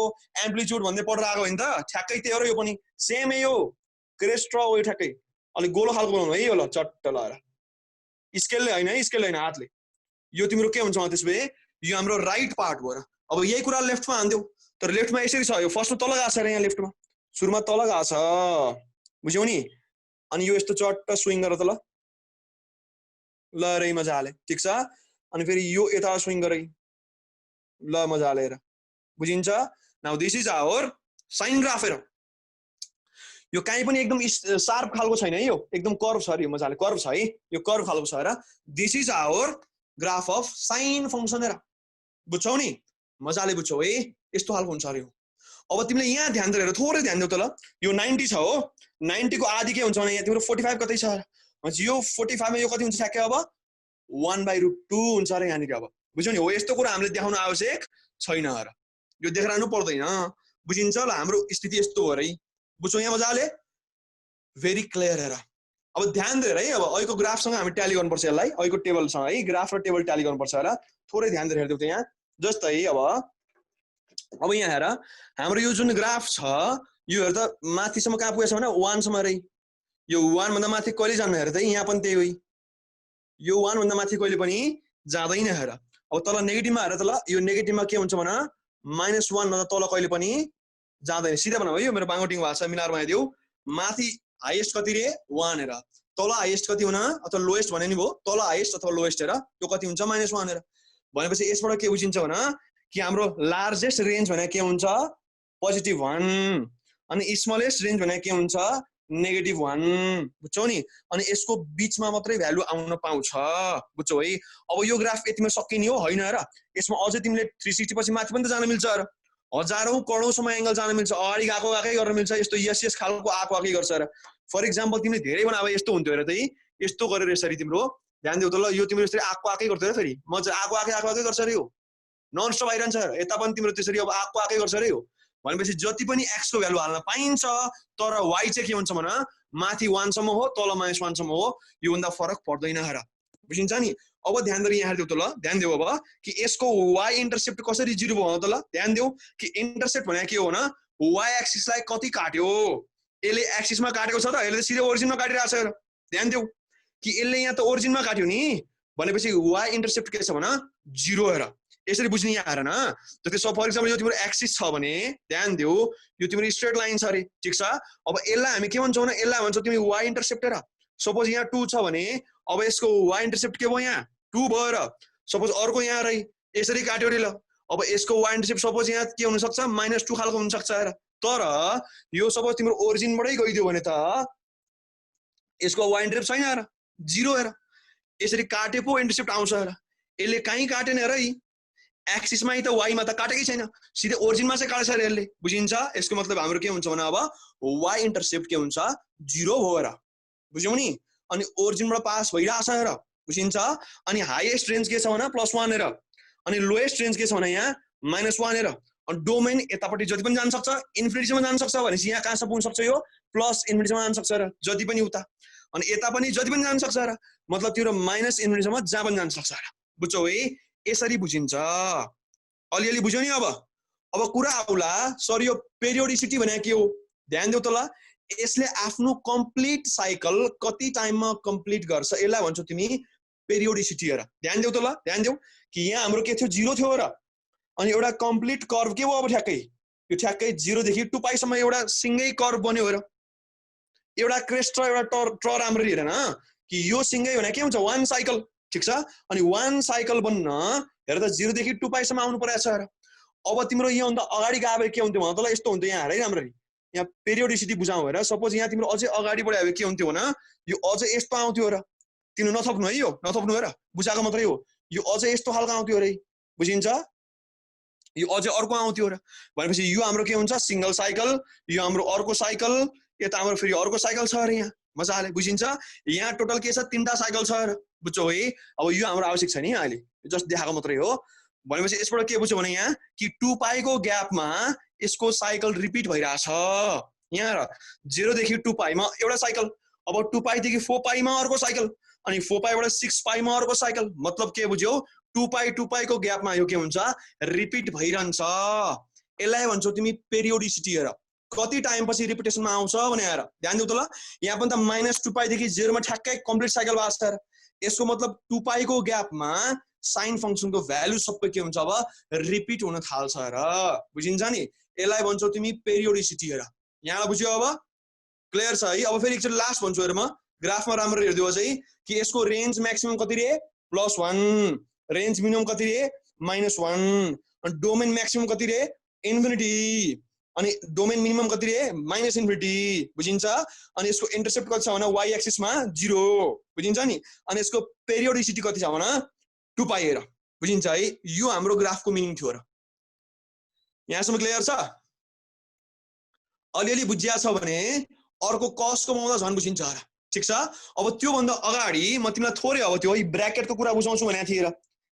एम्प्लिट्युड भन्दै पढेर आएको हैन त ठ्याक्कै त्यही हो र यो पनि सेम है यो क्रेस्ट ट्र हो यो ठ्याक्कै अलि गोलो खालको बनाउनु है यो ल चट्ट लाएर स्केलले हैन है स्केलले हैन हातले यो तिम्रो के हुन्छ त्यसबे यो हाम्रो राइट पार्ट भयो र अब यही कुरा लेफ्टमा हान्देऊ तर लेफ्टमा यसरी छ, यो फर्स्टमा तल गएको छ र यहाँ लेफ्टमा सुरुमा तल गएको छ, बुझ्यौ नि। अनि यो यस्तो चट्ट स्विङ गर त ल, ल रे मजाले, ठिक छ। अनि फेरि यो यता स्विङ गरे, ल मजाले हेर, बुझिन्छ। Now this is our sine graph. हेर यो काहीँ पनि एकदम शार्प खालको छैन है, यो एकदम कर्भ छ अरे, यो मजाले कर्भ छ है, यो कर्भ खालको छ। हेर this is our graph of sine function. हेर बुझ्छौ नि, मजाले बुझ्छौ है, यस्तो खालको हुन्छ अरे यो। अब तिमीले यहाँ ध्यान दिएर थोरै ध्यान देऊ त ल, यो 90 छ हो, 90 को आधी के हुन्छ भने यहाँ तिम्रो 45 कतै छ, यो 45 मा यो कति हुन्छ ठ्याक्कै अब 1/√2 हुन्छ अरे यहाँनिर। अब बुझ्यौ नि, हो यस्तो कुरा हामीले देखाउन आवश्यक छैन। हेर यो देखाउनु पर्दैन, बुझिन्छ ल, हाम्रो स्थिति यस्तो हो रे, बुझ्छौ यहाँ मजाले, भेरी क्लियर। हेर अब ध्यान दिएर है, अब अहिलेको ग्राफसँग हामी ट्याली गर्नुपर्छ यसलाई, अहिलेको टेबलसँग है, ग्राफ र टेबल ट्याली गर्नुपर्छ। हेर थोरै ध्यान दिएर हेर्देऊ त यहाँ, जस्तै अब यहाँ हेर हाम्रो यो जुन ग्राफ छ यो हेर त माथिसम्म कहाँ पुगेछ भने 1 सम्म रे, यो 1 भन्दा माथि कहिले जान्न। हेर त यहाँ पनि त्यही हो, यो 1 भन्दा माथि कहिले पनि जाँदैन। हेर अब तल नेगेटिभमा हेर त ल, यो नेगेटिभमा के हुन्छ भने -1 भन्दा तल कहिले पनि जाँदैन। सिधा बनाऊ है, यो मेरो बाङ्गोटिङ भएको छ, मिलाएर बनाइदेऊ। माथि हाइएस्ट कति रे 1, हेर तल हाइएस्ट कति हुन अथवा लोएस्ट भने नि भयो, तल हाइएस्ट अथवा लोएस्ट हेर त्यो कति हुन्छ -1। हेर भनेपछि यसबाट के बुझिन्छ भने कि हाम्रो लार्जेस्ट रेन्ज भने के हुन्छ +1 अनि स्मलेस्ट रेन्ज भने के हुन्छ -1, बुझ्छौ नि। अनि यसको बीचमा मात्रै भ्यालु आउन पाउँछ, बुझ्छौ है। अब यो ग्राफ यतिमा सकिने हो हैन। हेर यसमा अझै तिमीले 360 पछि माथि पनि त जान मिल्छ। हेर हजारौं करोडौंसम्म एंगल जान मिल्छ, अगाडि गएकै गर्न मिल्छ, यस्तो यस खालको आएकै गर्छ। हेर फर एक्जाम्पल तिमीले धेरै बनाए अब यस्तो हुन्थ्यो। हेर त यस्तो गरेर यसरी तिम्रो ध्यान देऊ त ल, यो तिम्रो यसरी आएकै गर्थ्यो। फेरि म चाहिँ आएकै गर्छ रे, यो नन स्टप आइरहन्छ। यता पनि तिम्रो त्यसरी अब आएकै गर्छ रे, यो भनेपछि जति पनि x को भ्यालु हाल्न पाइन्छ, तर y चाहिँ के हुन्छ भने माथि 1 सम्म हो, तल -1 सम्म हो, यो भन्दा फरक पर्दैन। हेर बुझिन्छ नि। अब ध्यान दिएर यहाँ हेर्देऊ त ल, ध्यान देऊ अब कि यसको y इन्टरसेप्ट कसरी 0 भयो त ल। ध्यान देऊ कि इन्टरसेप्ट भने के हो न, y एक्सिसलाई कति काट्यो, यसले एक्सिसमा काटेको छ त, यसले सिधै ओरिजिनमा काटिरहेको छ। हेर ध्यान देऊ कि यसले यहाँ त ओरिजिनमा काट्यो नि, भनेपछि y इन्टरसेप्ट के छ भने 0। हेर यसरी बुझ्ने यहाँ हेर न। जस्तै फर एक्जाम्पल यो तिम्रो एक्सिस छ भने ध्यान देऊ यो तिम्रो स्ट्रेट लाइन छ रे, ठीक छ। अब यसलाई हामी के भन्छौँ भने यसलाई भन्छौँ तिमी y इन्टरसेप्ट। हेर सपोज यहाँ 2 छ भने अब यसको y इन्टरसेप्ट के भयो, यहाँ 2 भयो। र सपोज अर्को यहाँ रही यसरी काट्यो रे, ल अब यसको y इन्टरसेप्ट सपोज यहाँ के हुन सक्छ -2 खालको हुन सक्छ। हेर तर यो सपोज तिम्रो ओरिजिनबाटै गइदियो भने त यसको y इन्टरसेप्ट छैन। हेर 0। हेर यसरी काटे पो इन्टरसेप्ट आउँछ। हेर यसले कहीँ काटेन। हेर एक्सिसमा त y मा त काटेकै छैन, सिधै ओरिजिनमा चाहिँ काटेछ यसले, बुझिन्छ। यसको मतलब हाम्रो के हुन्छ भने अब y इन्टरसेप्ट के हुन्छ 0 हो। हेर बुझ्यौ नि। अनि ओरिजिनबाट पास भइरहेछ। हेर बुझिन्छ। अनि हाईएस्ट रेन्ज के छ भने +1। हेर अनि लोएस्ट रेन्ज के छ भने यहाँ -1। हेर अनि डोमेन यतापट्टि जति पनि जान सक्छ, इन्फिनिटीसम्म जान सक्छ, भनेपछि यहाँ कहाँसम्म पुग्न सक्छ, यो +इन्फिनिटीसम्म जान सक्छ। हेर जति पनि उता, अनि यता पनि जति पनि जान सक्छ। हेर मतलब त्यो -इन्फिनिटीसम्म जहाँ पनि जान सक्छ। हेर बुझ्छौ है, यसरी बुझिन्छ। अलिअलि बुझ्यौ नि। अब कुरा आउला सर यो पेरियोडिसिटी भने के हो, ध्यान देऊ त ल। यसले आफ्नो कम्प्लिट साइकल कति टाइममा कम्प्लिट गर्छ, यसलाई भन्छौ तिमी पेरियोडिसिटी। हेर ध्यान देऊ त ल, ध्यान देऊ कि यहाँ हाम्रो के थियो 0 थियो। र अनि एउटा कम्प्लिट कर्भ के भयो अब ठ्याक्कै, यो ठ्याक्कै 0 देखि 2π सम्म एउटा सिंगै कर्भ बन्यो। हेर एउटा क्रेस्ट र एउटा टर राम्ररी हेर न कि यो सिंगै भने के हुन्छ 1 साइकल, ठीक छ। अनि 1 साइकल बन्न हेर त 0 देखि 2π सम्म आउनु परेछ। हेर अब तिम्रो यो भन्दा अगाडि गए के हुन्थ्यो भने त ल यस्तो हुन्थ्यो। यहाँ हेर राम्ररी, यहाँ पेरियोडिसिटी बुझाऊ। हेर सपोज यहाँ तिम्रो अझै अगाडि बढ्यो के हुन्थ्यो भने यो अझै यस्तो आउँथ्यो। र तिम्रो नथप्नु है, यो नथप्नु। हेर बुझाएको मात्रै हो, यो अझै यस्तो खालको आउँथ्यो रे, बुझिन्छ। यो अझै अर्को आउँथ्यो। र भनेपछि यो हाम्रो के हुन्छ सिंगल साइकल, यो हाम्रो अर्को साइकल, यता हाम्रो फेरि अर्को साइकल छ। अरे यहाँ मजाले बुझिन्छ। यहाँ टोटल के छ 3टा साइकल छ। र बुझ्छौ है। अब यो हाम्रो आवश्यक छैन, यहाँ अहिले जस्ट देखाएको मात्रै हो। भनेपछि यसबाट के बुझ्छौ भने यहाँ कि 2π को ग्यापमा यसको साइकल रिपिट भइरहेछ। यहाँ र 0 देखि 2π मा एउटा साइकल, अब 2π देखि 4π मा अर्को साइकल, अनि 4π बाट 6π मा अर्को साइकल। मतलब के बुझ्यौ 2π को ग्यापमा यो के हुन्छ रिपिट भइरहन्छ। यसलाई भन्छौ तिमी पेरियोडिसिटी। हेर कति टाइम पछि रिपिटेसनमा आउँछ भने हेर ध्यान देऊ त ल। यहाँ पनि त -2π देखि 0 मा ठ्याक्कै कम्प्लिट साइकल भएको छ। यसको मतलब 2π को ग्यापमा साइन फंक्सनको भ्यालु सबै के हुन्छ अब रिपिट हुन थाल्छ र बुझिन्छ नि यसलाई भन्छौ तिमी पेरियोडिसिटी हेर यहाँ बुझ्यो अब क्लियर छ है अब फेरि एकचोटि लास्ट भन्छु हेर म ग्राफमा राम्रो हेर्दियो चाहिँ कि यसको रेन्ज म्याक्सिमम कति रे +1 रेन्ज मिनिमम कति रे -1 अनि डोमेन म्याक्सिमम कति रे इन्फिनिटी अनि डोमेन मिनिमम कति रे -इन्फिनिटी बुझिन्छ अनि यसको इन्टरसेप्ट कति छ भने y एक्सिस मा 0 बुझिन्छ नि अनि यसको पेरियोडिसिटी कति छ भने 2 पाइ हेर बुझिन्छ है यो हाम्रो ग्राफको मिनिङ थियो र यहाँसम्म क्लियर छ अलिअलि बुझिया छ भने अर्को कस्टको माउँदा झन् बुझिन्छ र ठीक छ अब त्यो भन्दा अगाडि म तिमीलाई थोरै अब त्यो ब्र्याकेटको कुरा बुझाउँछु भनेको थिए र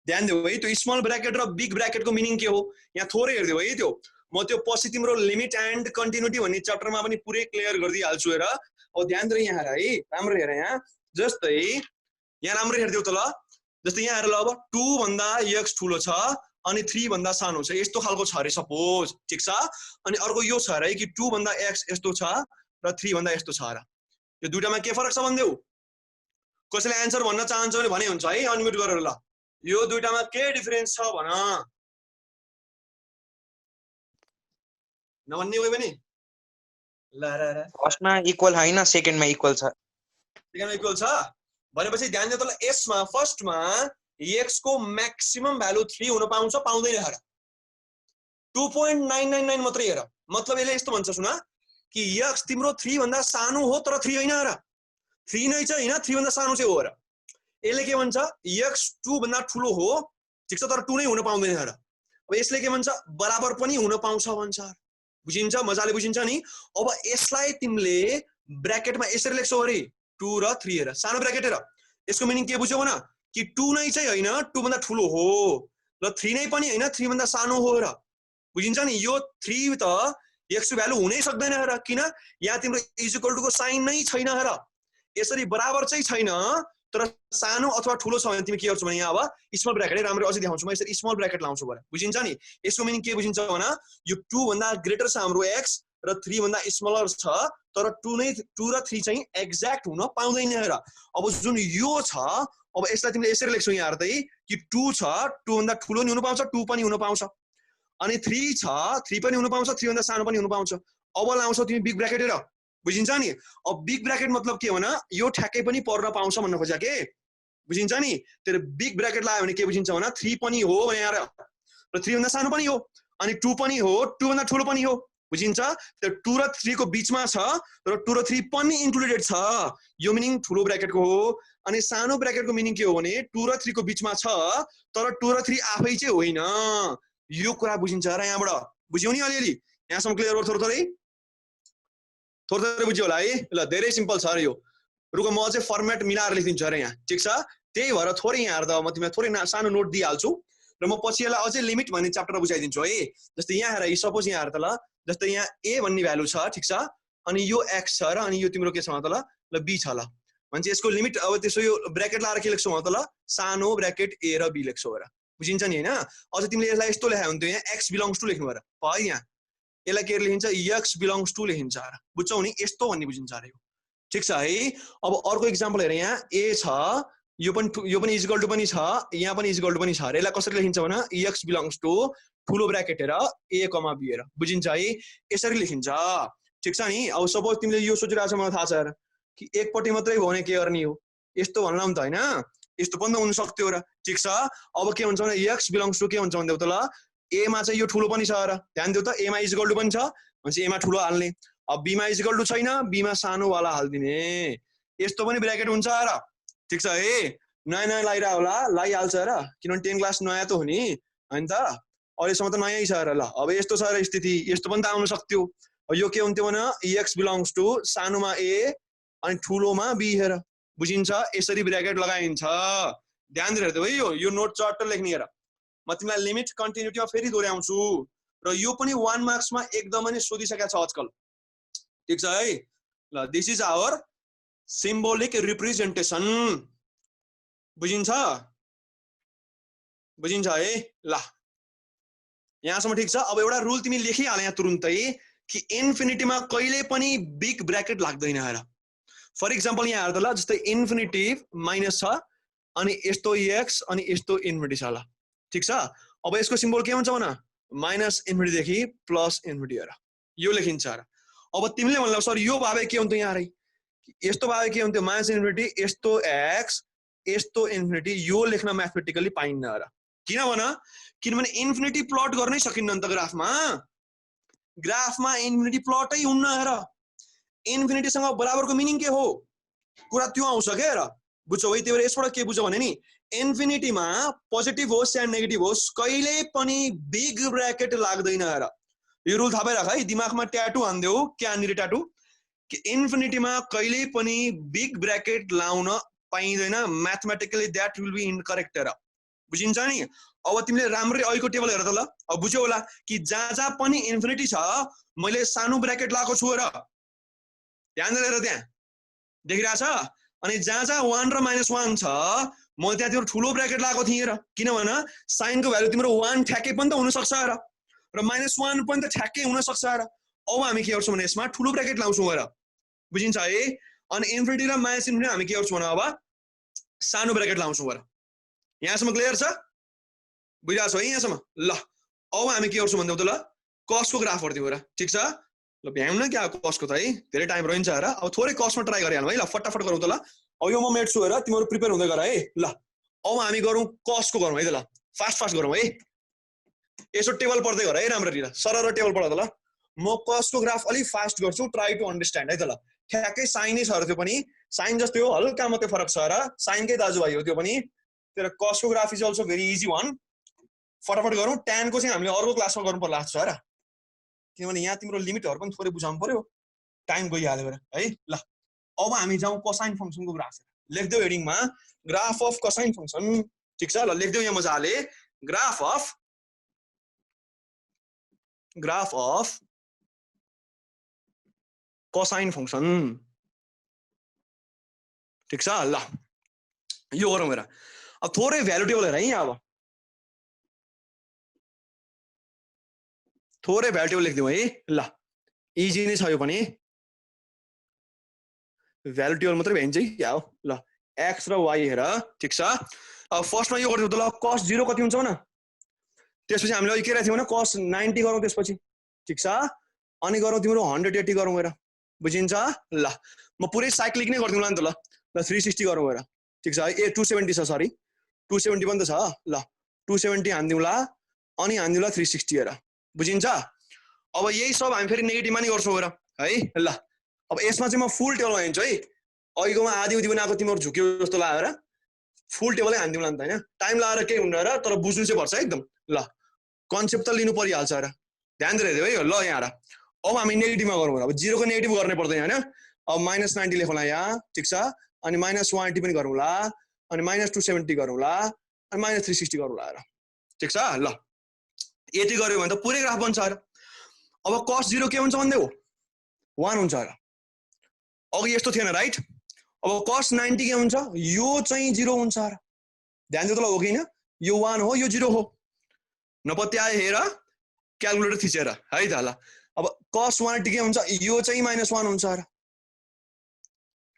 ध्यान देऊ है त्यो स्मल ब्र्याकेट र बिग ब्र्याकेटको मिनिङ के हो यहाँ थोरै हेर्दियौ है त्यो म त्यो पछि तिम्रो लिमिट एन्ड कन्टिन्युटी भन्ने च्याप्टरमा पनि पुरै क्लियर गरिदिइहाल्छु हेर अब ध्यान दिएर यहाँ हेर है राम्रो हेर यहाँ जस्तै यहाँ राम्रो हेर्दियौ त ल जस्तै यहाँ हेर ल अब 2 भन्दा x ठुलो छ अनि 3 भन्दा सानो छ यस्तो खालको छ रे सपोज ठीक छ अनि अर्को यो छ रे कि 2 भन्दा x यस्तो छ र 3 भन्दा यस्तो छ र यो दुईटामा के फरक छ भन्देऊ कसैले आन्सर भन्न चाहन्छ भने भने हुन्छ है अनम्युट गरेर ल यो दुईटामा के डिफरेन्स छ भन नभन्ने कोही पनि ल र फर्स्टमा इक्वल हैन सेकेन्डमा इक्वल छ सेकेन्डमा इक्वल छ भनेपछि ध्यान दियो त यसमा फर्स्टमा x को म्याक्सिमम भ्यालु 3 हुन पाउँछ पाउँदैन हेर 2.999 मात्रै हेर मतलब यसले यस्तो भन्छ सुन कि x तिम्रो 3 भन्दा सानो हो तर 3 हैन हेर 3 नै चाहिँ हैन 3 भन्दा सानो चाहिँ हो हेर यसले के भन्छ x 2 भन्दा ठुलो हो ठीक छ तर 2 नै हुन पाउँदैन हेर अब यसले के भन्छ बराबर पनि हुन पाउँछ भन्छ बुझिन्छ मजाले बुझिन्छ नि अब यसलाई तिमीले ब्र्याकेटमा यसरी लेख्छौ अरे 2 र 3 हेर सानो ब्र्याकेट हेर यसको मिनिङ के बुझ्यौ भन कि 2 नै चाहिँ हैन 2 भन्दा ठुलो हो र 3 नै पनि हैन 3 भन्दा सानो हो र बुझिन्छ नि यो 3 त x को भ्यालु हुनै सक्दैन हेर किन यहाँ तिम्रो इज इक्वल टु को साइन नै छैन हेर यसरी बराबर चाहिँ छैन तर सानो अथवा ठुलो छ भने तिमी के गर्छौ भने यहाँ अब स्मल ब्र्याकेट राम्रो अझै देखाउँछु म यसरी स्मल ब्र्याकेट लाउँछु भने बुझिन्छ नि यसको मिनिङ के बुझिन्छ भने यो 2 भन्दा ग्रेटर छ हाम्रो x र 3 भन्दा स्मलर छ तर 2 र 3 चाहिँ एक्ज्याक्ट हुन पाउँदैन हेर अब जुन यो छ अब यसलाई तिमीले यसरी लेख्छौ यहाँ हेर्दै कि 2 छ 2 भन्दा ठुलो नि हुन पाउँछ 2 पनि हुन पाउँछ अनि 3 छ 3 पनि हुन पाउँछ 3 भन्दा सानो पनि हुन पाउँछ अब लाउँछौ तिमी बिग ब्र्याकेट हेर बुझिन्छ नि अब बिग ब्र्याकेट मतलब के हो भने यो ठ्याक्कै पनि पर्न पाउँछ भन्न खोजा के बुझिन्छ नि तर बिग ब्र्याकेट लायो भने के बुझिन्छ भने 3 पनि हो भने यहाँ र 3 भन्दा सानो पनि हो अनि 2 पनि हो 2 भन्दा ठुलो पनि हो बुझिन्छ तर 2 र 3 को बीचमा छ तर 2 र 3 पनि इन्क्लुडेड छ यो मिनिङ ठुलो ब्र्याकेटको हो अनि सानो ब्र्याकेटको मिनिङ के हो भने 2 र 3 को बीचमा छ तर 2 र 3 आफै चाहिँ होइन यो कुरा बुझिन्छ र यहाँबाट बुझ्यौ नि अलिअलि यहाँसम्म क्लियर हो थोरै बुझ्यो होला है ल धेरै सिम्पल छ र यो रुको म चाहिँ फर्मेट मिलाएर लेखिदिन्छु अरे यहाँ ठीक छ त्यही भएर थोरै यहाँ हेर्दा म तिमीलाई थोरै सानो नोट दिइहाल्छु र म पछि यसलाई अझै लिमिट भन्ने च्याप्टर बुझाइदिन्छु है जस्तै यहाँ हेर सपोज यहाँ हेर त ल जस्तै यहाँ a भन्ने भ्यालु छ ठीक छ अनि यो x छ र अनि यो तिम्रो के छ त ल b छ ल भन्छ यसको लिमिट अब त्यसो यो ब्र्याकेट लाएर के लेख्छौ त ल सानो ब्र्याकेट a र b लेख्छौ र बुझिन्छ नि हैन अझ तिमीले यसलाई यस्तो लेखायो भने त यहाँ x बिलोङ्स टु लेख्नु र भयो यहाँ यसलाई के लेखिन्छ x बिलोङ्स टु लेखिन्छ र बुझ्छौ नि यस्तो भन्ने बुझिन्छ रे यो ठीक छ है अब अर्को एक्जाम्पल हेर यहाँ a छ यो पनि इक्वल टु पनि छ यहाँ पनि इक्वल टु पनि छ र यसलाई कसरी लेखिन्छ भने x बिलोङ्स टु ठुलो ब्र्याकेट हेर a कमा b हेर बुझिन्छ है यसरी लेखिन्छ ठीक छ नि अब सपोज तिमीले यो सोचिरहेको छ मलाई थाहा छ यार कि एकपट्टि मात्रै हो भने के गर्ने हो यस्तो भन्ला नि त हैन यस्तो पनि हुन सक्थ्यो र ठीक छ अब के हुन्छ भने x बिलोङ्स टु के हुन्छ भन्देउ त ल a मा चाहिँ यो ठुलो पनि छ र ध्यान दिउ त a मा इक्वल टु पनि छ भनेपछि a मा ठुलो हाल्ने अब b मा इक्वल टु छैन b मा सानो वाला हाल्दिने यस्तो पनि ब्र्याकेट हुन्छ र ठीक छ है नयाँ नयाँ लाइरा होला लाइहाल्छ र किनभने 10 क्लास नयाँ त हो नि हैन त अहिलेसम्म त नयाँ छ र ल अब यस्तो छ र स्थिति यस्तो पनि त आउन सक्थ्यो यो के हुन्थ्यो भने x बिलोङ्स टु सानोमा a अनि ठुलोमा b हेर बुझिन्छ यसरी ब्र्याकेट लगाइन्छ ध्यान दिएर हेर्दै है यो नोट चार्ट लेख्ने हेर म तिमीलाई लिमिट कन्टिन्युटीमा फेरि दोहोर्याउँछु र यो पनि 1 मार्क्समा एकदमै नै सोधिसकेको छ आजकल ठीक छ है ल this is our symbolic representation बुझिन्छ है ल यहाँसम्म ठीक छ अब एउटा रुल तिमी लेखिहाले यहाँ तुरुन्तै कि इन्फिनिटीमा कहिले पनि बिग ब्र्याकेट लाग्दैन हेर फर एक्जाम्पल यहाँ हेर्दा ल जस्तै इन्फिनिटी माइनस छ अनि यस्तो x अनि यस्तो इन्फिनिटी छ ल ठीक छ अब यसको सिम्बल के हुन्छ भन माइनस इन्फिनिटी देखि प्लस इन्फिनिटी हेर यो लेखिन्छ र अब तिमीले भन्ला सर यो भावे के हुन्थ्यो यहाँ रे यस्तो भावे के हुन्थ्यो माइनस इन्फिनिटी यस्तो x यस्तो इन्फिनिटी यो लेख्न म्याथमेटिकली पाइन्न र किनभने इन्फिनिटी प्लट गर्नै सकिन्न नि त ग्राफमा इन्फिनिटी प्लटै हुन्न हेर इन्फिनिटीसँग बराबरको मिनिङ के हो कुरा त्यो आउँछ के हेर बुझ्छौ है त्यही भएर यसबाट के बुझ्छौ भने नि इन्फिनिटीमा पोजिटिभ होस् या नेगेटिभ होस् कहिले पनि बिग ब्र्याकेट लाग्दैन हेर यो रुल थाहा भइराख है दिमागमा ट्याटु हान्देऊ के हान्ने ट्याटु कि इन्फिनिटीमा कहिले पनि बिग ब्र्याकेट लाउन पाइँदैन mathematically that will be incorrect हेर बुझिन्छ नि अब तिमीले राम्ररी अहिलेको टेबल हेर त ल अब बुझ्यौ होला कि जहाँ पनि इन्फिनिटी छ मैले सानो ब्र्याकेट लाएको छु र ध्यान दिएर त्यहाँ देखिरहेछ अनि जहाँ 1 र -1 छ मैले त्यहाँ तिम्रो ठुलो ब्र्याकेट लाएको थिएँ र किनभने साइनको भ्यालु तिम्रो 1 ठ्याक्कै पनि त हुन सक्छ र -1 पनि त ठ्याक्कै हुन सक्छ र अब हामी के गर्छौँ भने यसमा ठुलो ब्र्याकेट लाउँछौँ र बुझिन्छ है अनि इन्फिनिटी र माइनस इन्फिनिटी हामी के गर्छौँ भने अब सानो ब्र्याकेट लाउँछौँ र यहाँसम्म क्लियर छ बुझिरहेको छौ है यहाँसम्म ल अब हामी के गर्छौँ भन्दा त ल कस्टको ग्राफ गर्दियौँ र ठिक छ ल भ्याउँ न क्या कस्टको त है धेरै टाइम रहन्छ हेर अब थोरै कस्टमा ट्राई गरिहालौँ है ल फटाफट गरौँ त ल अब यो म मेट्छु हेर तिमीहरू प्रिपेयर हुँदै गर है ल अब हामी गरौँ कस्टको गरौँ है त ल फास्ट गरौँ है यसो टेबल पढ्दै गर है राम्ररी ल सरर टेबल पढ त ल म कस्टको ग्राफ अलिक फास्ट गर्छु ट्राई टु अन्डरस्ट्यान्ड है त ल ठ्याक्कै साइनै छ त्यो पनि साइन जस्तै हो हल्का मात्रै फरक छ र साइनकै दाजुभाइ हो त्यो पनि तर कस्टको graph is also very easy one फटाफट गरौँ ट्यानको चाहिँ हामीले अर्को क्लासमा गर्नु पर्ला जस्तो छ र किनभने यहाँ तिम्रो लिमिटहरू पनि थोरै बुझाउनु पर्यो टाइम गइहाल्यो है ल अब हामी जाउँ कोसाइन फङ्सनको ग्राफ लेख्देऊ हेडिङमा ग्राफ अफ कोसाइन फङ्सन ठिक छ ल लेख्देऊ यहाँ मजाले ग्राफ अफ कोसाइन फङ्सन ठिक छ ल यो गरौँ हेर अब थोरै भ्यालु टेबल हेर है यहाँ अब थोरै भ्यालु टेबल लेख्दिउँ है ल इजी नै छ यो पनि भ्यालु टेबल मात्रै भ्याइन्छ है क्या हो ल एक्स र वाइ हेर ठिक छ अब फर्स्टमा यो गरिदिउँ त ल कस 0 कति हुन्छ न त्यसपछि हामीले अहिले के राख्थ्यौँ भने कस 90 गरौँ त्यसपछि ठिक छ अनि गरौँ तिम्रो 180 गरौँ हेर बुझिन्छ ल म पुरै साइक्लिक नै गरिदिउँला नि त ल 360 गरौँ हेर ठिक छ ए 270 छ सरी 270 पनि त छ ल 270 हान्दिउँला अनि हान्दिउँला 360 हेर बुझिन्छ अब यही सब हामी फेरि नेगेटिभमा नै गर्छौँ हेर है ल अब यसमा चाहिँ म फुल टेबलमा हिँड्छु है अहिलेकोमा आधी उधी बनाएको तिमीहरू झुक्यो जस्तो लाग्यो र फुल टेबलै हान्दिउँला नि त होइन टाइम लगाएर केही हुन्न र तर बुझ्नु चाहिँ पर्छ एकदम ल कन्सेप्ट त लिनु परिहाल्छ र ध्यान दिएर हेर्दै है ल यहाँ अब हामी नेगेटिभमा गरौँ अब 0 को नेगेटिभ गर्ने पर्दैन होइन अब -90 लेखौँला यहाँ ठिक छ अनि -180 पनि गरौँला अनि -270 गरौँला अनि -360 गरौँला हेर ठिक छ ल यति गर्यो भने त पुरै ग्राफ बन्छ र अब cos 0 के हुन्छ भन्दै हो 1 हुन्छ र अघि यस्तो थिएन राइट अब cos 90 के हुन्छ यो चाहिँ 0 हुन्छ र ध्यान दिनु त ल हो किन यो 1 हो यो 0 हो नपत्याए हेर क्याल्कुलेटर थिचेर है त ल अब cos 180 के हुन्छ यो चाहिँ -1 हुन्छ र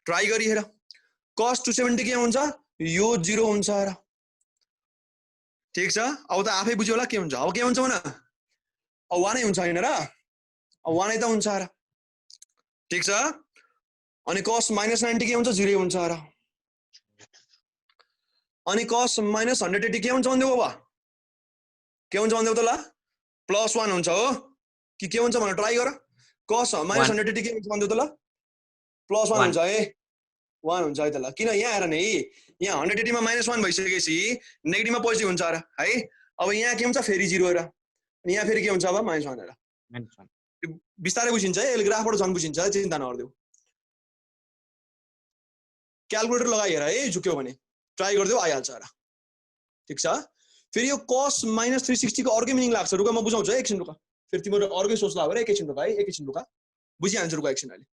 ट्राई गरी हेर cos 270 के हुन्छ यो 0 हुन्छ र ठिक छ अब त आफै बुझ्यो होला के हुन्छ अब के हुन्छ भन अब 1 नै हुन्छ हैन र अब 1 नै त हुन्छ र ठिक छ अनि cos -90 के हुन्छ 0 हुन्छ र अनि cos -180 के हुन्छ भन्दै बाबा के हुन्छ भन्दै त ल +1 हुन्छ हो कि के हुन्छ भनेर ट्राई गर cos -180 के हुन्छ भन्दै त ल +1 हुन्छ है 1 हुन्छ है त ल किन यहाँ हेर नि यहाँ 180 मा -1 भइसकेपछि नेगेटिभमा पोजिटिभ हुन्छ र है अब यहाँ के हुन्छ फेरि 0 र अनि यहाँ फेरि के हुन्छ अब -1 र बिस्तारै बुझिन्छ है यसले ग्राफबाट झन् बुझिन्छ चिन्ता नगर्देऊ क्याल्कुलेटर लगाइ हेर है झुक्यो भने ट्राई गर्देऊ आइहाल्छ र ठिक छ फेरि यो cos -360 को अर्कै मिनिङ लाग्छ रुका म बुझाउँछु है एकछिन रुका फेरि तिम्रो अर्कै सोच लाग्यो रे एकछिन रुका है एकछिन रुका बुझिहाल्छ रुका एकछिन अहिले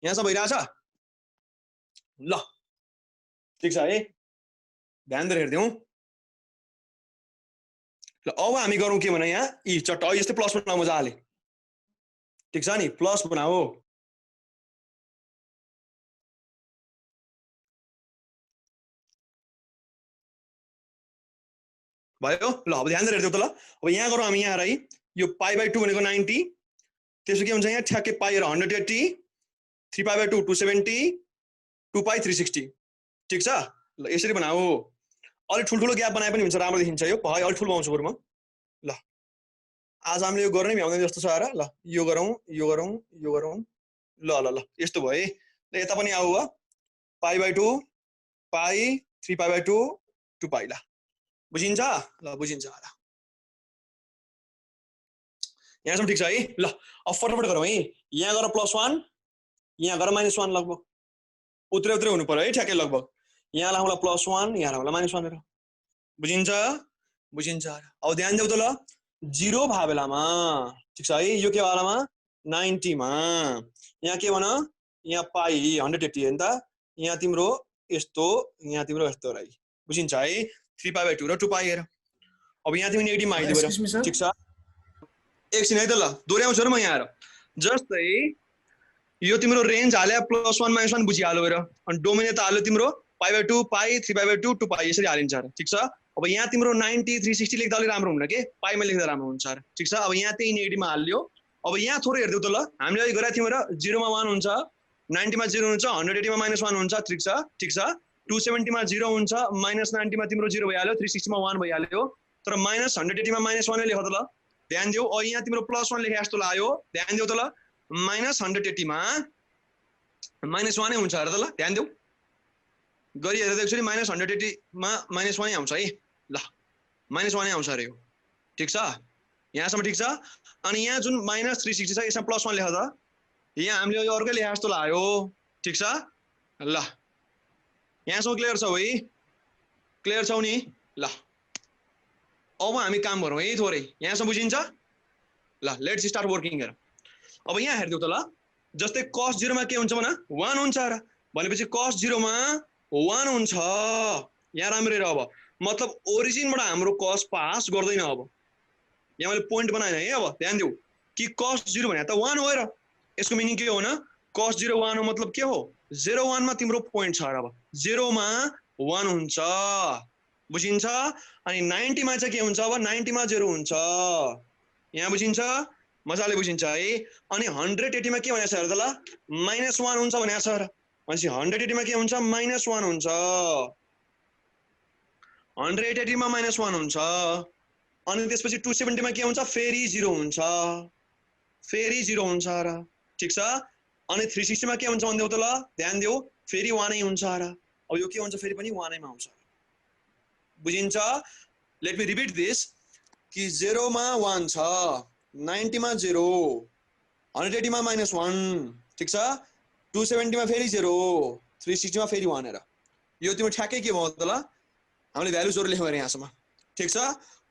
यहाँसम्म भइरहेछ ल ठिक छ है ध्यान दिएर हेर्दिउँ ल अब हामी गरौँ के भने यहाँ यी चट्ट यस्तै प्लस बनाऊ मजाले ठिक छ नि प्लस बनाऊ भयो ल अब ध्यान दिएर हेर्दियौ त ल अब यहाँ गरौँ हामी यहाँ है यो π/2 भनेको 90 त्यसो के हुन्छ यहाँ ठ्याक्कै पाइ र 180 3π/2 270 2π 360 ठीक छ ल यसरी बनाऊ अलि ठुल्ठुलो ग्याप बनाए पनि हुन्छ राम्रो देखिन्छ यो भयो अलि ठुलो बनाउँछु बरु म ल आज हामीले यो गर्ने भ्याउँदैन जस्तो छ र ल यो गरौँ ल ल ल यस्तो भयो है ल यता पनि आऊ π/2 पाइ 3π/2 2π ल बुझिन्छ ल बुझिन्छ होला यहाँसम्म ठिक छ है ल अब फटाफट गरौँ है यहाँ गएर +1 यहाँ गएर -1 लगभग उत्रै उत्रै हुनु पर्यो है ठ्याक्कै लगभग यहाँ लाउँला +1 यहाँ लाउँला -1 हेर बुझिन्छ बुझिन्छ अब ध्यान देऊ त ल 0 भए बेलामा ठिक छ है यो के वालामा 90 मा यहाँ के भन यहाँ पाइ 180 हैन त यहाँ तिम्रो यस्तो यहाँ तिम्रो यस्तो रही बुझिन्छ है 3π/2 र 2π हेर अब यहाँ तिमी नेगेटिभ आइदियो ठिक छ एकछिन है त ल दोहोऱ्याउँछु र म यहाँ हेर जस्तै यो तिम्रो रेन्ज हाले +1 -1 बुझिहाल्यो हेर अनि डोमेन यता हाल्यो तिम्रो π/2 पाइ 3π/2 2π यसरी हालिन्छ र ठिक छ अब यहाँ तिम्रो 90 360 लेख्दा अलि राम्रो हुन्न के पाइमा लेख्दा राम्रो हुन्छ र ठिक छ अब यहाँ त्यही नेगेटिभमा हाल्यो अब यहाँ थोरै हेर्दियौ त ल हामीले अहिले गरेको थियौँ र 0 मा 1 हुन्छ 90 मा 0 हुन्छ 180 मा -1 हुन्छ ठिक छ 270 मा 0 हुन्छ -90 मा तिम्रो 0 भइहाल्यो 360 मा 1 भइहाल्यो तर -180 मा -1 नै लेख त ल ध्यान देऊ अब यहाँ तिम्रो +1 लेखे जस्तो लाग्यो ध्यान देऊ त ल -180 मा -1 नै हुन्छ र त ल ध्यान देऊ गरी हेर्दा एक्चुअली -180 मा -1 नै आउँछ है ल -1 नै आउँछ रे यो ठिक छ यहाँसम्म ठिक छ अनि यहाँ जुन -360 छ यसमा +1 लेख त यहाँ हामीले यो अर्कै लेखे जस्तो लाग्यो ठिक छ ल यहाँसम्म क्लियर छौ है क्लियर छौ नि ल अब हामी काम गरौँ है थोरै यहाँसम्म बुझिन्छ ल लेट्स स्टार्ट वर्किङ हेर अब यहाँ हेर्दियौ त ल जस्तै cos 0 मा के हुन्छ भन 1 हुन्छ र भनेपछि cos 0 मा 1 हुन्छ यहाँ राम्रो हेर अब मतलब ओरिजिनबाट हाम्रो cos पास गर्दैन अब यहाँ मैले पोइन्ट बनाएन है अब ध्यान देऊ कि cos 0 भने त 1 हो र यसको मिनिङ के हो न cos 0 1 हो मतलब के हो 0 1 मा तिम्रो पोइन्ट छ र अब 0 मा 1 हुन्छ बुझिन्छ अनि 90 मा चाहिँ के हुन्छ अब 90 मा 0 हुन्छ यहाँ बुझिन्छ मजाले बुझिन्छ है अनि 180 मा के भनेको छ हेर त ल -1 हुन्छ भनेको छ र भनेपछि 180 मा के हुन्छ -1 हुन्छ 180 मा -1 हुन्छ अनि त्यसपछि 270 मा के हुन्छ फेरि 0 हुन्छ र ठिक छ अनि 360 मा के हुन्छ भन्देऊ त ल ध्यान देऊ फेरि 1 नै हुन्छ र अब यो के हुन्छ फेरि पनि 1 नै मा आउँछ बुझिन्छ लेट मी रिपिट दिस कि 0 मा 1 छ 90 मा 0 180 मा -1 ठिक छ 270 मा फेरि 0 360 मा फेरि 1 हेर यो तिम्रो ठ्याक्कै के भयो त ल हामीले भ्यालुजहरु लेख्यौ अरे यहाँसम्म ठिक छ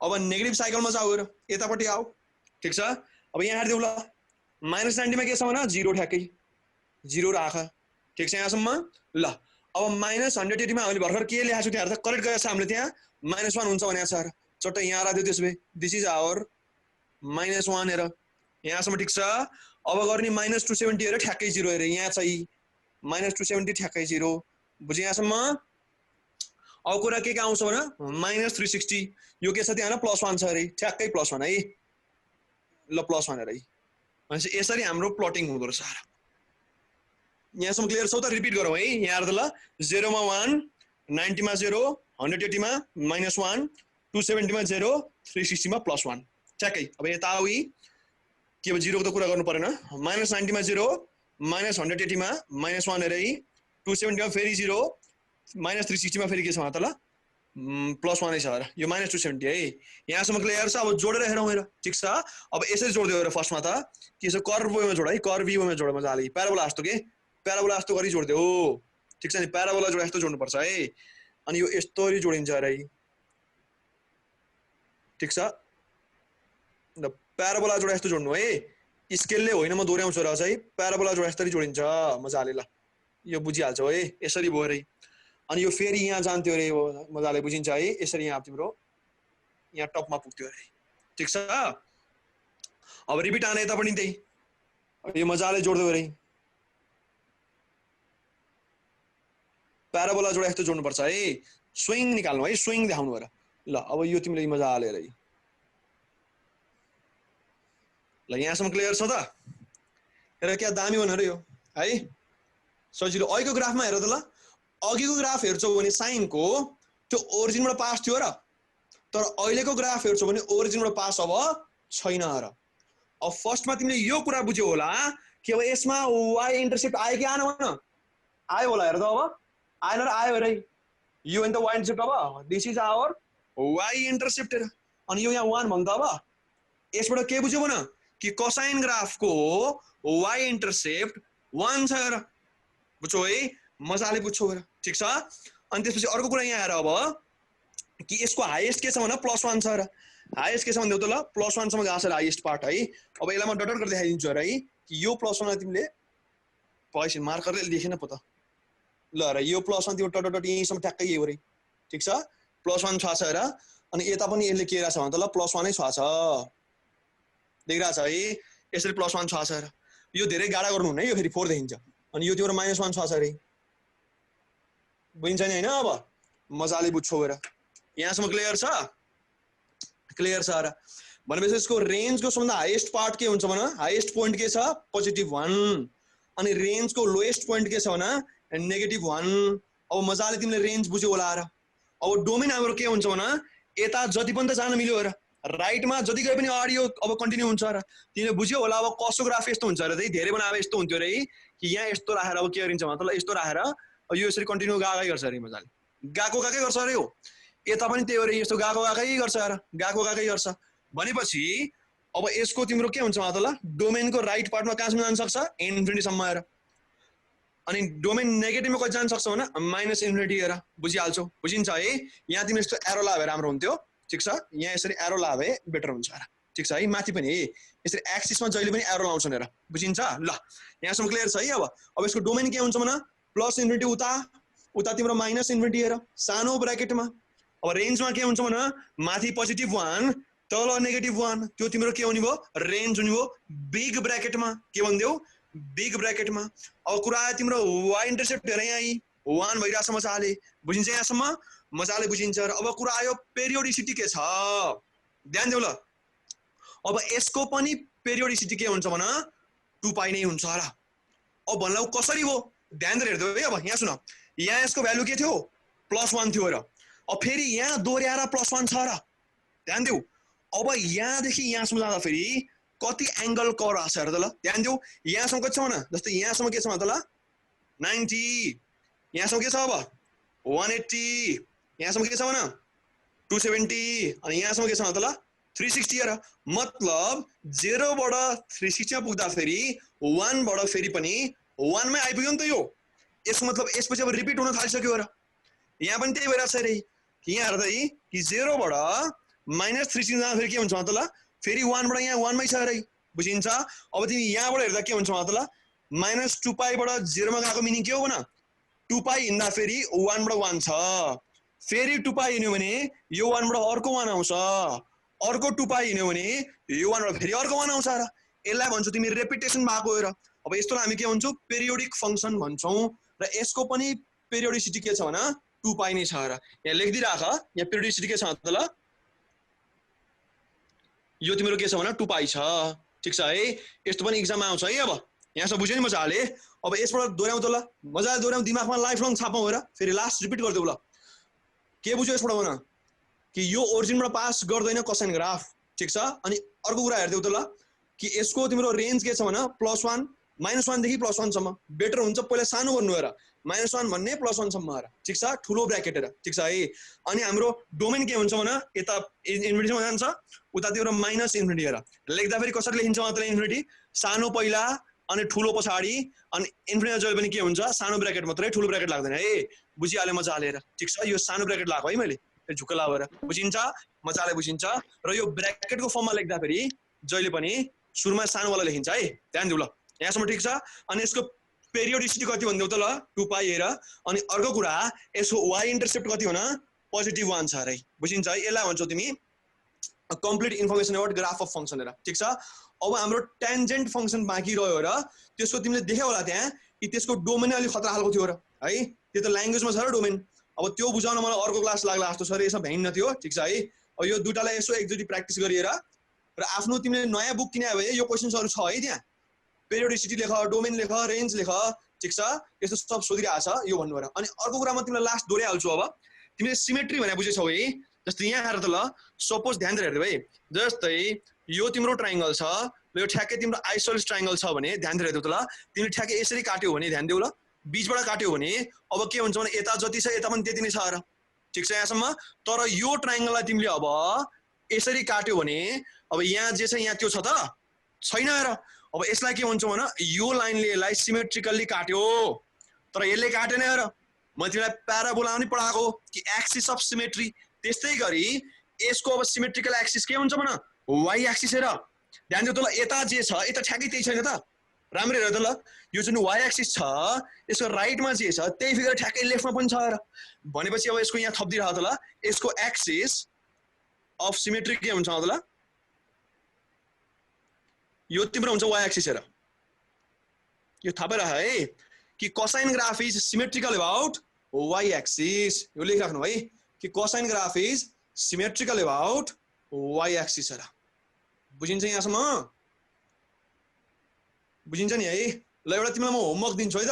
अब नेगेटिभ साइकलमा जाऊ हेर यतापट्टि आऊ ठिक छ अब यहाँ हेर्दियौ ल -90 मा के छ भने 0 ठ्याक्कै 0 राख ठिक छ यहाँसम्म ल अब -180 मा हामीले भर्खर के लेखेको छु त्यहाँ हेर्दा करेक्ट गरेको छ हामीले त्यहाँ -1 हुन्छ भनेको छ र चट्टै यहाँ राख्दियौ त्यसो भए दिस इज आवर -1 हेर यहाँसम्म ठिक छ अब गर्ने -270 हेर ठ्याक्कै 0 हेर यहाँ चाहिँ -270 ठ्याक्कै 0 बुझे यहाँसम्म अब कुरा के आउँछ भने -360 यो के छ त्यहाँ +1 छ अरे ठ्याक्कै +1 है ल +1 हेर है भनेपछि यसरी हाम्रो प्लटिङ हुँदो रहेछ यहाँसम्म क्लियर छ त रिपिट गरौँ है यहाँ हेर त ल 0 मा 1 90 मा 0 180 मा -1 270 मा 0 360 मा +1 ठ्याक्कै अब यता आऊ के अब 0 को त कुरा गर्नु परेन -90 मा 0 -180 मा -1 हेर है 270 मा फेरि 0 -360 मा फेरि के छ त ल +1 नै छ र यो -270 है यहाँसम्म क्लियर छ अब जोडेर हेरौँ हेर ठिक छ अब यसरी जोड्दियौ हेर फर्स्टमा त के छ कर्भ वेमा जोड है कर्भ वेमा जोड मजाले प्याराबोला जस्तो के प्याराबोला जस्तो गरी जोड्दियौ ठिक छ नि प्याराबोला जोडे जस्तो जोड्नु पर्छ है अनि यो यस्तोरी जोडिन्छ रे ठिक छ ल प्याराबोला जोडे जस्तो जोड्नु है स्केलले होइन म दोहोऱ्याउँछु र चाहिँ प्याराबोला जोडे जस्तो जोडिन्छ मजाले ल यो बुझिहाल्छौ है यसरी भयो रे अनि यो फेरि यहाँ जान्थ्यो रे मजाले बुझिन्छ है यसरी यहाँ तिम्रो यहाँ टपमा पुग्थ्यो रे ठिक छ अब रिपिट आने यता पनि त्यही यो मजाले जोड्दै रे प्याराबोला जोडे जस्तो जोड्नु पर्छ है स्विङ निकाल्नु है स्विङ देखाउनु हेर ल अब यो तिमीले मजाले हेर ल यहाँसम्म क्लियर छ त हेर क्या दामी भनेर यो है सजिलो अहिलेको ग्राफमा हेर त ल अघिको ग्राफ हेर्छौ भने साइनको त्यो ओरिजिनबाट पास थियो र तर अहिलेको ग्राफ हेर्छौ भने ओरिजिनबाट पास अब छैन र अब फर्स्टमा तिमीले यो कुरा बुझ्यौ होला कि अब यसमा वाइ इन्टरसेप्ट आयो कि आएन भन आयो होला हेर त अब आएन र आयो हेर यो भने त वाइ इन्टरसेप्ट अब this is our Y intercept हेर अनि यो यहाँ 1 भन्छ अब यसबाट के बुझ्यौ भन कि कोसाइन ग्राफको वाइ इन्टरसेप्ट 1 छ हेर बुझ्यौ है मजाले बुझ्छौ हेर ठीक छ अनि त्यसपछि अर्को कुरा यहाँ आएर अब कि यसको हाईएस्ट के छ भन +1 छ र हाईएस्ट के छ भन्दै त ल +1 सम्म गएको छ हाईएस्ट पार्ट है अब यसलाई म डट डट गर्दै देखाइदिन्छु हेर है कि यो +1 लाई तिमीले पैसा मार्करले लेखेन पो त ल हेर यो +1 तिम्रो डट डट यहीँसम्म ट्याक्कै यही हो रे ठीक छ +1 छ हेर अनि यता पनि यसले के रहेछ भन्छ ल +1 नै छ देखिरहेछ है यसरी +1 छ हेर यो धेरै गाडा गर्नु हुन्न है यो फेरि 4 देखिन्छ अनि यो तिम्रो -1 छ अरे बुझिन्छ नि हैन अब मजाले बुझ्छौ हेर यहाँसम्म क्लियर छ र भनेपछि यसको रेन्जको सबभन्दा हाईएस्ट पार्ट के हुन्छ भन हाईएस्ट पोइन्ट के छ +1 अनि रेन्जको लोएस्ट पोइन्ट के छ भन -1 अब मजाले तिमीले रेन्ज बुझ्यौ होला र अब डोमेन हाम्रो के हुन्छ भन यता जति पनि त जान मिल्यो हेर राइटमा जति गए पनि अडियो अब कन्टिन्यू हुन्छ र तिमीले बुझ्यौ होला अब कसो ग्राफ यस्तो हुन्छ र धेरै बनाए यस्तो हुन्थ्यो रे कि यहाँ यस्तो राखेर अब के गरिन्छ मतलब यस्तो राखेर यो यसरी कन्टिन्यू गाकै गर्छ रे मजाले गाकै गर्छ रे यो यता पनि त्यही हो रे यस्तो गाकै गर्छ र गाकै गर्छ भनेपछि अब यसको तिम्रो के हुन्छ मतलब डोमेनको राइट पार्टमा कहाँसम्म जान सक्छ इन्फिनिटी सम्म हेर अनि डोमेन नेगेटिभमा कति जान सक्छ भने -इन्फिनिटी हेर बुझिहाल्छौ बुझिन्छ है यहाँ तिमीले यस्तो एरो लाभे राम्रो हुन्थ्यो ठीक छ यहाँ यसरी एरो लाभे बेटर हुन्छ र ठीक छ है माथि पनि यसरी एक्सिसमा जहिले पनि एरो लाउँछन् हेर बुझिन्छ ल यहाँसम्म क्लियर छ है अब यसको डोमेन के हुन्छ भने +इन्फिनिटी उता तिम्रो -इन्फिनिटी हेर सानो ब्र्याकेटमा अब रेन्जमा के हुन्छ भने माथि +1 तल -1 त्यो तिम्रो के हुने भयो रेन्ज हुने भयो बिग ब्र्याकेटमा के भन्देऊ बिग ब्र्याकेटमा अब कुरा आयो तिम्रो वाइ इन्टरसेप्ट हेर यहाँ 1 भइरहेछ मजाले बुझिन्छ यहाँसम्म मजाले बुझिन्छ र अब कुरा आयो पेरियोडिसिटी के छ ध्यान देऊ ल अब यसको पनि पेरियोडिसिटी के हुन्छ भन 2π नै हुन्छ र अब भन्ला कसरी हो ध्यान दिएर हेर्दै है अब यहाँ सुन यहाँ यसको भ्यालु के थियो +1 थियो र अब फेरि यहाँ दोहोर्याएर +1 छ र ध्यान देऊ अब यहाँदेखि यहाँसम्म जाँदा फेरि कति एंगल कभर आछ हेर त ल ध्यान देऊ यहाँसम्म कति छ भन जस्तै यहाँसम्म के छ भन त ल 90 यहाँसम्म के छ अब 180 यहाँसम्म के छ भन 270 अनि यहाँसम्म के छ भन त ल 360 हेर मतलब 0 बाट 360 मा पुग्दा फेरि 1 बाट फेरि पनि 1 मै आइपुग्यो नि त यो यसको मतलब यसपछि अब रिपिट हुन थालिसक्यो र यहाँ पनि त्यही भइरहेछ रे कि यहाँ हेर त कि 0 बाट -360 जाँदा फेरि के हुन्छ भन त ल फेरि 1 बाट यहाँ 1 मै छ रे बुझिन्छ अब तिमी यहाँबाट हेर्दा के हुन्छ भन त ल -2π बाट 0 मा गएको मिनिङ के हो भन 2π हिँड्दा फेरि 1 बाट 1 छ फेरि 2π हिँड्यो भने यो 1 बाट अर्को 1 आउँछ अर्को 2π हिँड्यो भने यो 1 बाट फेरि अर्को 1 आउँछ र यसलाई भन्छौ तिमी रेपिटेसन भएको हेर अब यस्तोलाई हामी के भन्छौ पेरियोडिक फंक्सन भन्छौ र यसको पनि पेरियोडिसिटी के छ भन 2π नै छ र यहाँ लेख्दै राख यहाँ पेरियोडिसिटी के छ त ल यो तिम्रो के छ भन 2π छ ठीक छ है यस्तो पनि एक्जाममा आउँछ है अब यहाँसम्म बुझ्यो नि मजाले अब यसबाट दोहोर्याउ त ल मजाले दोहोर्याउ दिमागमा लाइफ लङ छापौ हेर फेरि लास्ट रिपिट गर्दै ल के बुझ्यो यसबाट भन कि यो ओरिजिनबाट पास गर्दैन कोसाइन ग्राफ ठीक छ अनि अर्को कुरा हेर्दै त ल कि यसको तिम्रो रेन्ज के छ भन +1 -1 देखि +1 सम्म बेटर हुन्छ पहिला सानो गर्नु हेर -1 भन्ने +1 सम्म हेर ठीक छ ठुलो ब्र्याकेट हेर ठीक छ है अनि हाम्रो डोमेन के हुन्छ भन यता इन्फिनिटीमा जान्छ उता तिम्रो -इन्फिनिटी हेर लेख्दा फेरि कसरी लेखिन्छ मतलब इन्फिनिटी सानो पहिला अनि ठुलो पछाडी अनि इन्फिनिटी जहिले पनि के हुन्छ सानो ब्र्याकेट मात्रै ठुलो ब्र्याकेट लाग्दैन है बुझिहाले मजाले हेर ठीक छ यो सानो ब्र्याकेट लाग्यो है मैले झुक्क लाएर बुझिन्छ मजाले बुझिन्छ र यो ब्र्याकेटको फर्ममा लेख्दा फेरि जहिले पनि सुरुमा सानो वाला लेखिन्छ है ध्यान दिउ ल यहाँसम्म ठीक छ अनि यसको पेरियोडिसिटी कति भन्देउ त ल 2π हेर अनि अर्को कुरा यसको वाइ इन्टरसेप्ट कति भन +1 छ रे बुझिन्छ है यसलाई भन्छौ तिमी complete information about graph of function हेर ठीक छ अब हाम्रो टेन्जेन्ट फंक्सन बाँकी रह्यो र त्यसको तिमीले देख्यौ होला त्यहाँ कि त्यसको डोमेन अलि खतरा खालको थियो र है त्यो त ल्याङ्ग्वेजमा छ र डोमेन अब त्यो बुझाउन मलाई अर्को क्लास लाग्ला जस्तो छ रे, यसमा भ्याइन थियो ठीक छ है। अब यो दुटालाई यसो एकचोटि प्र्याक्टिस गरिएर र आफ्नो तिमीले नयाँ बुक किने भए यो क्वेशन्सहरु छ है त्यहाँ, पेरियोडिसिटी लेख, डोमेन लेख, रेन्ज लेख ठीक छ, यस्तो सब सोधिरहेछ यो भन्नु भएर। अनि अर्को कुरा म तिमीलाई लास्ट दोहोऱ्याइहाल्छु। अब तिमीले सिमेट्री भने बुझेछौ है, जस्तै यहाँ आएर त ल सपोज ध्यान दिएर हेर्दै भाइ, जस्तै यो तिम्रो ट्रायंगल छ ल, यो ठ्याक्कै तिम्रो आइसोसेलेस ट्रायंगल छ भने ध्यान दिएर हेर्दै त ल, तिमीले ठ्याक्कै यसरी काट्यौ भने ध्यान देऊ ल, बीचबाट काट्यौ भने अब के हुन्छ भने यता जति छ यता पनि त्यति नै छ र ठीक छ यहाँसम्म। तर यो ट्रायंगललाई तिमीले अब यसरी काट्यौ भने अब यहाँ जे छ यहाँ त्यो छ त छैन र। अब यसलाई के भन्छौ भने यो लाइनले यसलाई सिमेट्रिकल्ली काट्यो, तर यसले काटेन र। म तिमीलाई प्याराबोला पनि पढाएको कि एक्सिस अफ सिमेट्री, त्यस्तै गरी यसको अब सिमेट्रिकल एक्सिस के हुन्छ भने वाई एक्सिस हेर, ध्यान दिउ त ल, यता जे छ यता ठ्याक्कै त्यही छैन त, राम्रै हेर त ल, यो जुन वाई एक्सिस छ यसको राइटमा जे छ त्यही फिगर ठ्याक्कै लेफ्टमा पनि छ र। भनेपछि अब यसको यहाँ थप्दिरह त ल, यसको एक्सिस अफ सिमेट्री के हुन्छ त ल, यो तिम्रो हुन्छ वाई एक्सिस हेर, यो थाहा पाइरह है कि cosine graph is symmetrical about Y axis, यो लेखिराख्नु है कि cosine graph is symmetrical about Y axis हेर। बुझिन्छ यहाँसम्म? बुझिन्छ नि है? ल एउटा तिमीलाई म होमवर्क दिन्छु है त।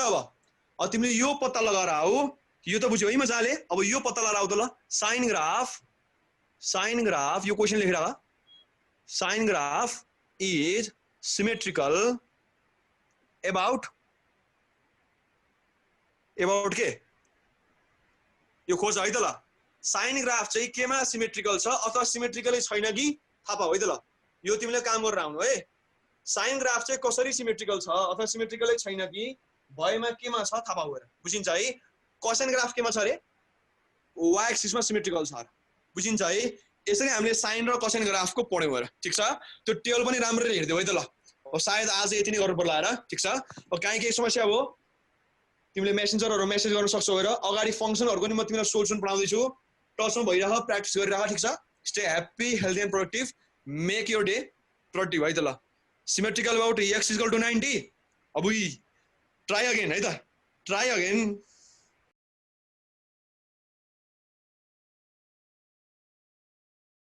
अब तिमीले यो पत्ता लगाएर आऊ, यो त बुझ्यौ है मजाले। अब यो पत्ता लगाएर आऊ त ल, साइन ग्राफ यो क्वेशन लेखिराख, sine graph is symmetrical about के, यो खोज है त ल। साइन ग्राफ चाहिँ केमा सिमेट्रिकल छ अथवा सिमेट्रिकलै छैन कि थाहा पाऊ है त ल, यो तिमीले काम गरेर आउनु है। साइन ग्राफ चाहिँ कसरी सिमेट्रिकल छ अथवा सिमेट्रिकलै छैन कि भएमा केमा छ थाहा पाऊ हेर। बुझिन्छ है? कोसाइन ग्राफ केमा छ अरे, वाई एक्सिसमा सिमेट्रिकल छ, बुझिन्छ है? यसरी हामीले साइन र कोसाइन ग्राफको पढ्यौँ हेर, ठीक छ। त्यो टेबल पनि राम्ररी हेर्दियौ है त ल। अब सायद आज यति नै गर्नु पर्ला हेर, ठीक छ। अब केही समस्या हो तिमीले मेसेन्जरहरु मेसेज गर्न सक्छौ हेर, अगाडि फंक्सनहरुको नि म तिमीलाई सोल्युसन पढाउँदैछु, टचमा भइरह, प्र्याक्टिस गरिरह, ठीक छ। Stay happy, healthy and productive, make your day productive है त ल। सिमेट्रिकल अबाउट x = 90, अब ट्राई अगेन है त, ट्राई अगेन।